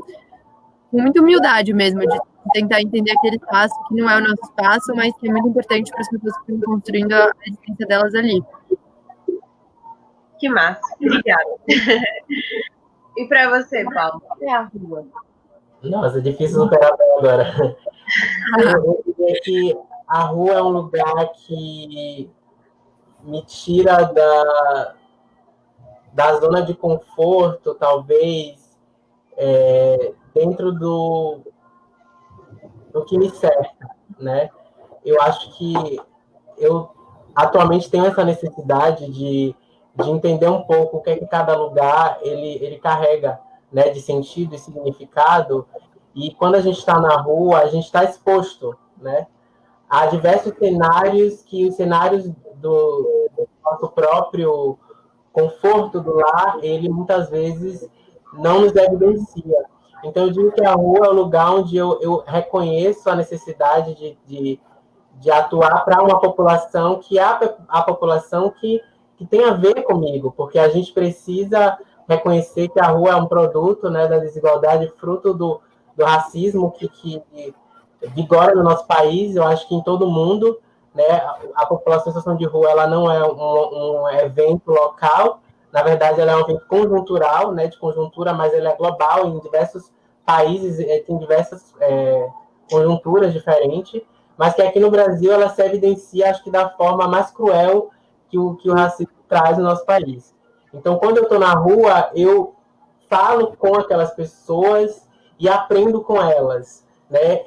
C: muita humildade mesmo, de tentar entender aquele espaço que não é o nosso espaço, mas que é muito importante para as pessoas que estão construindo a existência delas ali.
A: Que massa, obrigada. E para você, Paulo, o que é a rua?
B: Nossa, é difícil superar agora. Eu diria que a rua é um lugar que me tira da zona de conforto, talvez, dentro do que me cerca, né? Eu acho que eu atualmente tenho essa necessidade de entender um pouco o que é que cada lugar ele carrega, né, de sentido e significado. E quando a gente está na rua, a gente está exposto, né? Há diversos cenários que os cenários do nosso próprio conforto do lar, ele muitas vezes não nos evidencia. Então, eu digo que a rua é o lugar onde eu reconheço a necessidade de atuar para uma população que é a população que tem a ver comigo, porque a gente precisa reconhecer que a rua é um produto, né, da desigualdade, fruto do racismo que vigora no nosso país, eu acho que em todo mundo, né, a população em situação de rua ela não é um evento local, na verdade ela é um evento conjuntural, né, de conjuntura, mas ele é global, em diversos países tem diversas conjunturas diferentes, mas que aqui no Brasil ela se evidencia, acho que da forma mais cruel que o racismo traz no nosso país. Então, quando eu estou na rua, eu falo com aquelas pessoas e aprendo com elas, né?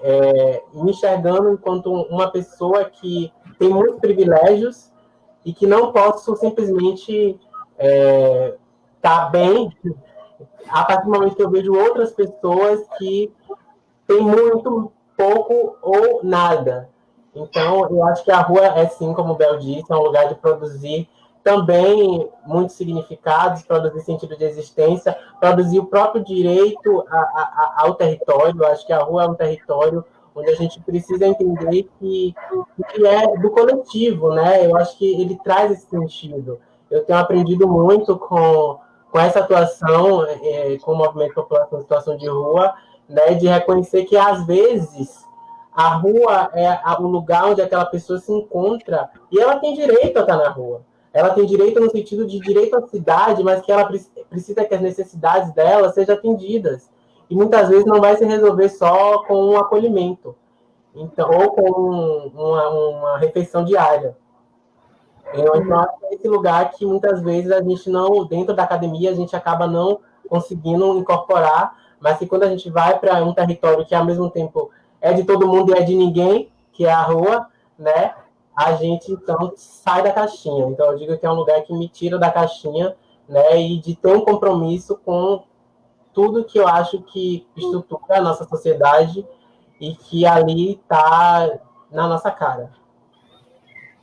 B: Me enxergando enquanto uma pessoa que tem muitos privilégios e que não posso simplesmente estar bem a partir do momento que eu vejo outras pessoas que têm muito pouco ou nada. Então, eu acho que a rua é, sim, como o Bel disse, é um lugar de produzir também muitos significados, produzir sentido de existência, produzir o próprio direito ao território. Eu acho que a rua é um território onde a gente precisa entender que é do coletivo, né? Eu acho que ele traz esse sentido. Eu tenho aprendido muito com essa atuação com o movimento População em Situação de Rua, né, de reconhecer que, às vezes, a rua é o lugar onde aquela pessoa se encontra e ela tem direito a estar na rua. Ela tem direito no sentido de direito à cidade, mas que ela precisa que as necessidades dela sejam atendidas. E muitas vezes não vai se resolver só com um acolhimento, então, ou com uma refeição diária. Então, é esse lugar que muitas vezes a gente não, dentro da academia, a gente acaba não conseguindo incorporar, mas que quando a gente vai para um território que ao mesmo tempo é de todo mundo e é de ninguém, que é a rua, né? A gente então sai da caixinha. Então eu digo que é um lugar que me tira da caixinha, né? E de ter um compromisso com tudo que eu acho que estrutura a nossa sociedade e que ali está na nossa cara.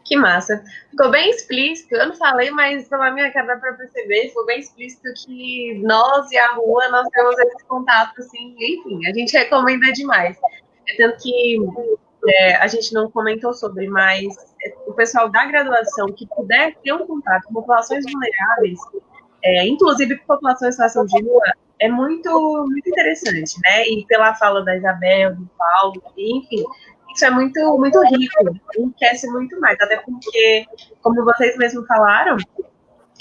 A: Que massa. Ficou bem explícito. Eu não falei, mas pela minha cara dá para perceber, ficou bem explícito que nós e a rua, nós temos esse contato, assim, enfim, a gente recomenda demais. Tanto que a gente não comentou sobre, mas o pessoal da graduação que puder ter um contato com populações vulneráveis, inclusive com população em situação de rua, é muito, muito interessante, né? E pela fala da Isabel, do Paulo, enfim, isso é muito, muito rico, enriquece muito mais, até porque, como vocês mesmos falaram,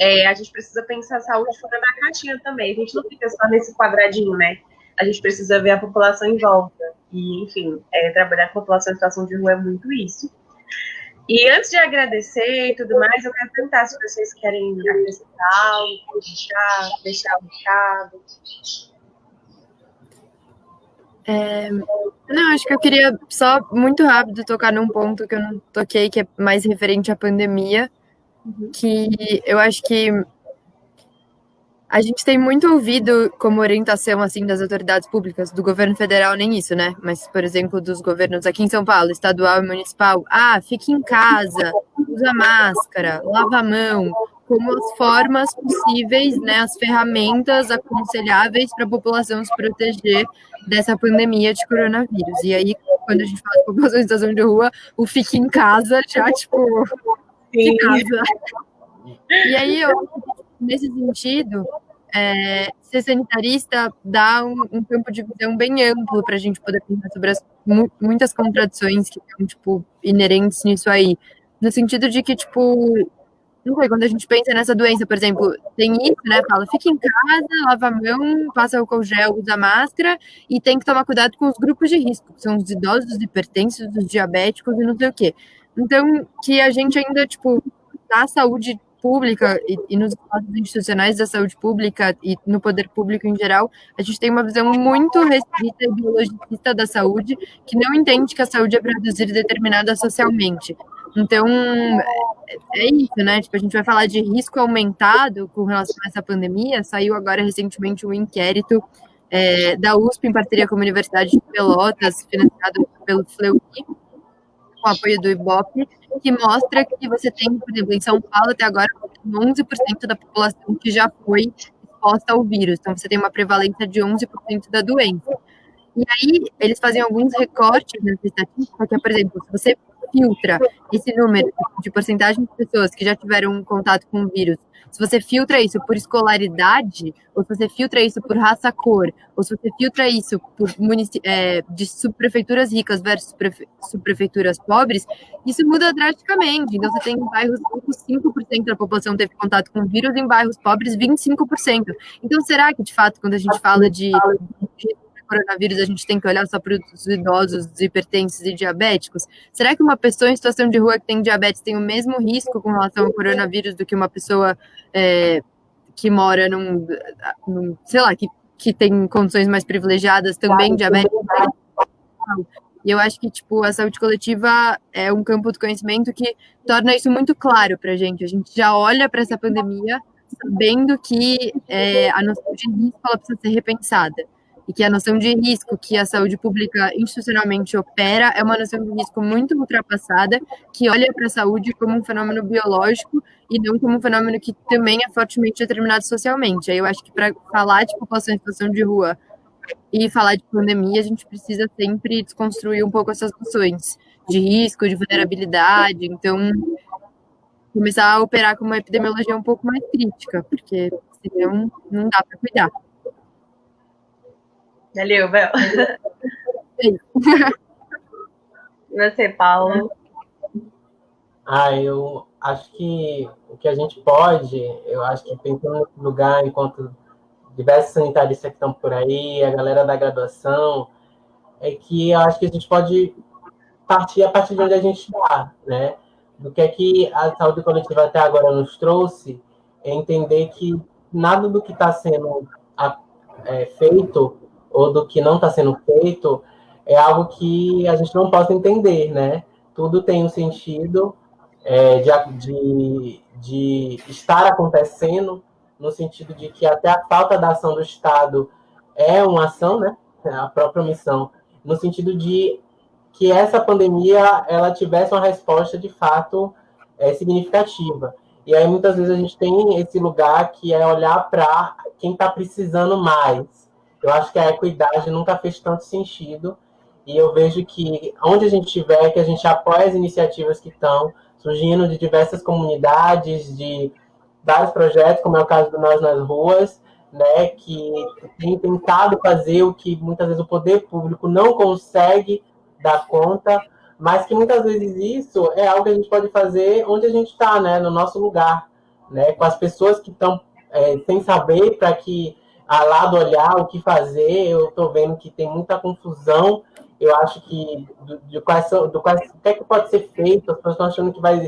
A: a gente precisa pensar a saúde fora da caixinha também, a gente não fica só nesse quadradinho, né? A gente precisa ver a população em volta, e, enfim, trabalhar com a população em situação de rua é muito isso. E antes de agradecer e tudo mais, eu quero perguntar se vocês querem acrescentar algo, deixar um recado.
C: Não, acho que eu queria só muito rápido tocar num ponto que eu não toquei, que é mais referente à pandemia, que eu acho que a gente tem muito ouvido como orientação, assim, das autoridades públicas, do governo federal, nem isso, né? Mas, por exemplo, dos governos aqui em São Paulo, estadual e municipal, fique em casa, usa máscara, lava a mão, como as formas possíveis, né, as ferramentas aconselháveis para a população se proteger dessa pandemia de coronavírus. E aí, quando a gente fala de população em situação de rua, o fique em casa já, tipo, de casa. E aí, nesse sentido, ser sanitarista dá um campo de visão bem amplo para a gente poder pensar sobre as muitas contradições que estão, tipo, inerentes nisso aí. No sentido de que, tipo, não sei, quando a gente pensa nessa doença, por exemplo, tem isso, né? Fala, fica em casa, lava a mão, passa álcool gel, usa máscara e tem que tomar cuidado com os grupos de risco, que são os idosos, os hipertensos, os diabéticos e não sei o quê. Então, que a gente ainda, tipo, na saúde pública e nos espaços institucionais da saúde pública e no poder público em geral, a gente tem uma visão muito restrita e biologicista da saúde, que não entende que a saúde é produzir determinada socialmente. Então, é isso, né? Tipo, a gente vai falar de risco aumentado com relação a essa pandemia. Saiu agora recentemente um inquérito da USP em parceria com a Universidade de Pelotas, financiado pelo Fleury, com apoio do Ibope, que mostra que você tem, por exemplo, em São Paulo até agora, 11% da população que já foi exposta ao vírus. Então, você tem uma prevalência de 11% da doença. E aí, eles fazem alguns recortes nessa estatística, que é, por exemplo, se você filtra esse número de porcentagem de pessoas que já tiveram um contato com o vírus, se você filtra isso por escolaridade, ou se você filtra isso por raça, cor, ou se você filtra isso por de subprefeituras ricas versus subprefeituras pobres, isso muda drasticamente. Então, você tem em bairros ricos 5% da população teve contato com o vírus, em bairros pobres 25%. Então, será que, de fato, quando a gente fala de coronavírus, a gente tem que olhar só para os idosos, os hipertensos e diabéticos? Será que uma pessoa em situação de rua que tem diabetes tem o mesmo risco com relação ao coronavírus do que uma pessoa que mora sei lá, que tem condições mais privilegiadas, também diabético? E eu acho que, tipo, a saúde coletiva é um campo do conhecimento que torna isso muito claro para a gente. A gente já olha para essa pandemia sabendo que a noção de risco ela precisa ser repensada. E que a noção de risco que a saúde pública institucionalmente opera é uma noção de risco muito ultrapassada, que olha para a saúde como um fenômeno biológico e não como um fenômeno que também é fortemente determinado socialmente. Aí eu acho que para falar de população em situação de rua e falar de pandemia, a gente precisa sempre desconstruir um pouco essas noções de risco, de vulnerabilidade. Então, começar a operar com uma epidemiologia um pouco mais crítica, porque senão não dá para cuidar.
A: Valeu, Bel. E você, Paulo?
B: Eu acho que o que a gente pode, eu acho que pensando no lugar, enquanto diversos sanitaristas que estão por aí, a galera da graduação, é que eu acho que a gente pode partir a partir de onde a gente está, né? do que é que a saúde coletiva até agora nos trouxe, é entender que nada do que está sendo feito ou do que não está sendo feito é algo que a gente não possa entender, né? Tudo tem um sentido de estar acontecendo, no sentido de que até a falta da ação do Estado é uma ação, né? A própria missão, no sentido de que essa pandemia ela tivesse uma resposta de fato significativa. E aí muitas vezes a gente tem esse lugar que é olhar para quem está precisando mais. Eu acho que a equidade nunca fez tanto sentido, e eu vejo que onde a gente estiver, que a gente apoie as iniciativas que estão surgindo de diversas comunidades, de vários projetos, como é o caso do Nós nas Ruas, né, que tem tentado fazer o que muitas vezes o poder público não consegue dar conta, mas que muitas vezes isso é algo que a gente pode fazer onde a gente está, né, no nosso lugar, né, com as pessoas que estão sem saber para que a lado olhar o que fazer. Eu estou vendo que tem muita confusão. Eu acho que o que é que pode ser feito, as pessoas estão achando que vai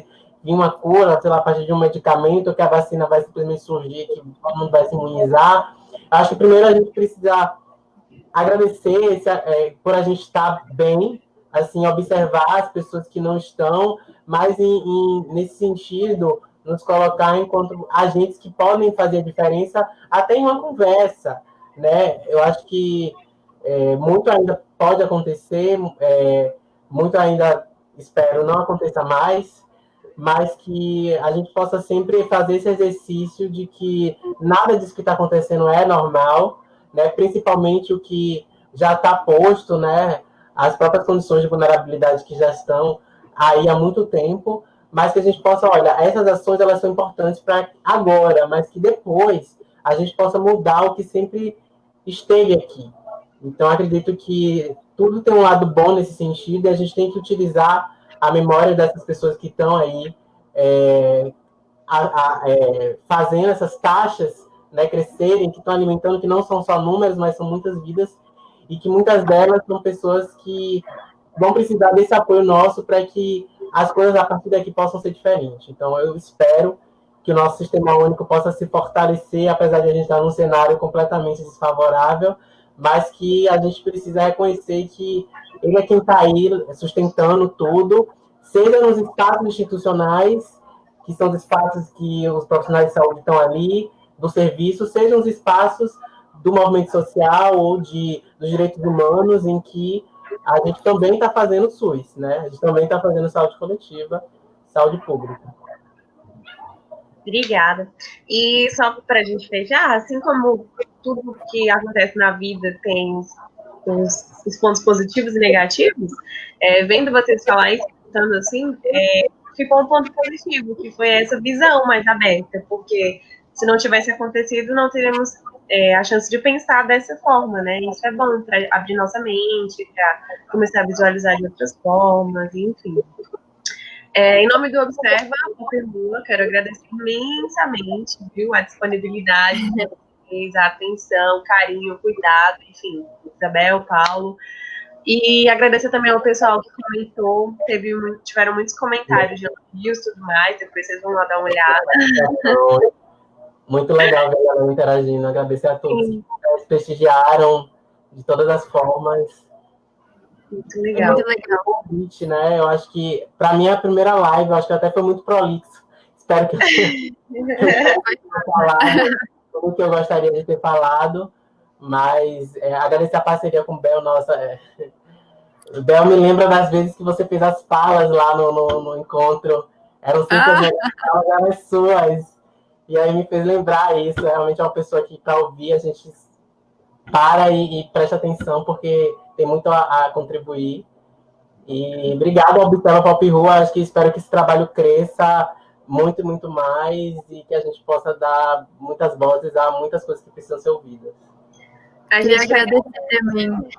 B: vir uma cura, sei lá, a partir de um medicamento, que a vacina vai simplesmente surgir, que todo mundo vai se imunizar. Acho que primeiro a gente precisa agradecer por a gente estar bem, assim, observar as pessoas que não estão, mas nesse sentido, nos colocar enquanto agentes que podem fazer a diferença até em uma conversa, né? Eu acho que muito ainda pode acontecer, muito ainda espero não aconteça mais, mas que a gente possa sempre fazer esse exercício de que nada disso que está acontecendo é normal, né? Principalmente o que já está posto, né? As próprias condições de vulnerabilidade que já estão aí há muito tempo, mas que a gente possa, olha, essas ações elas são importantes para agora, mas que depois a gente possa mudar o que sempre esteve aqui. Então, acredito que tudo tem um lado bom nesse sentido, e a gente tem que utilizar a memória dessas pessoas que estão aí fazendo essas taxas, né, crescerem, que estão alimentando, que não são só números, mas são muitas vidas, e que muitas delas são pessoas que vão precisar desse apoio nosso para que as coisas a partir daqui possam ser diferentes. Então, eu espero que o nosso sistema único possa se fortalecer, apesar de a gente estar num cenário completamente desfavorável, mas que a gente precisa reconhecer que ele é quem está aí sustentando tudo, seja nos espaços institucionais, que são os espaços que os profissionais de saúde estão ali, do serviço, sejam os espaços do movimento social ou dos direitos humanos, em que a gente também está fazendo SUS, né? A gente também está fazendo saúde coletiva, saúde pública.
A: Obrigada. E só para a gente fechar, assim como tudo que acontece na vida tem os pontos positivos e negativos, vendo vocês falar isso, escutando assim, ficou um ponto positivo, que foi essa visão mais aberta, porque se não tivesse acontecido, não teríamos a chance de pensar dessa forma, né? Isso é bom para abrir nossa mente, para começar a visualizar de outras formas, enfim. Em nome do Observa, quero agradecer imensamente, viu, a disponibilidade de vocês, a atenção, o carinho, o cuidado, enfim, Isabel, Paulo. E agradecer também ao pessoal que comentou, tiveram muitos comentários de elogios e tudo mais, depois vocês vão lá dar uma olhada.
B: Muito legal ver a galera interagindo, agradecer a todos que prestigiaram de todas as formas.
A: Muito legal.
C: Muito legal.
B: Convite, né? Eu acho que, para mim, é a primeira live, eu acho que até foi muito prolixo. Espero que eu tenha falado tudo que eu gostaria de ter falado, mas agradecer a parceria com o Bel, nossa. O Bel me lembra das vezes que você fez as falas lá no encontro, eram sempre as suas, e aí me fez lembrar isso. Realmente é uma pessoa que, para ouvir, a gente para e presta atenção, porque tem muito a contribuir. E obrigado ao Observa Pop Rua. Espero que esse trabalho cresça muito, muito mais, e que a gente possa dar muitas vozes a muitas coisas que precisam ser ouvidas.
C: A gente agradecer também.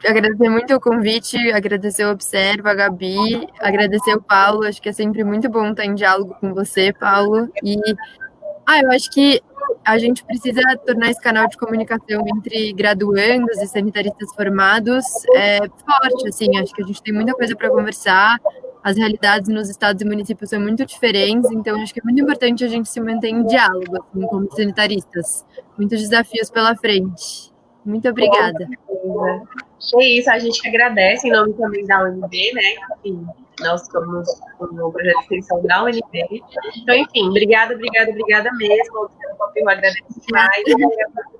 C: Agradecer muito o convite, agradecer o Observa, a Gabi, agradecer o Paulo. Acho que é sempre muito bom estar em diálogo com você, Paulo. E eu acho que a gente precisa tornar esse canal de comunicação entre graduandos e sanitaristas formados forte, assim. Acho que a gente tem muita coisa para conversar. as realidades nos estados e municípios são muito diferentes, então acho que é muito importante a gente se manter em diálogo, assim, como sanitaristas. Muitos desafios pela frente. Muito obrigada.
A: É isso, a gente que agradece em nome também da UNB, né? Enfim, nós somos no projeto de extensão da UNB. Então, enfim, obrigada mesmo. O Pop agradece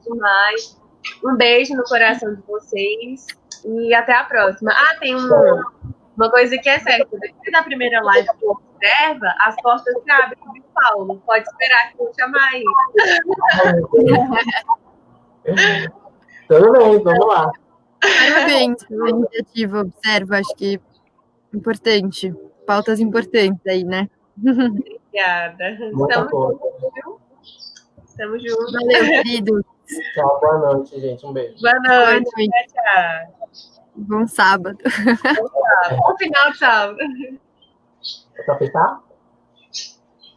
A: demais. Um beijo no coração de vocês e até a próxima. Ah, tem uma coisa que é certa. Depois da primeira live que observa, as portas se abrem de Paulo. Pode esperar que eu chamar aí.
B: Tudo bem, vamos lá.
C: Parabéns pela iniciativa, observa, acho que é importante. Pautas importantes aí, né?
A: Obrigada. Estamos juntos.
C: Valeu, querido.
B: Tchau, boa noite, gente. Um beijo.
A: Boa noite.
C: Tchau. Bom sábado.
A: Bom final de sábado.
B: É pra fechar?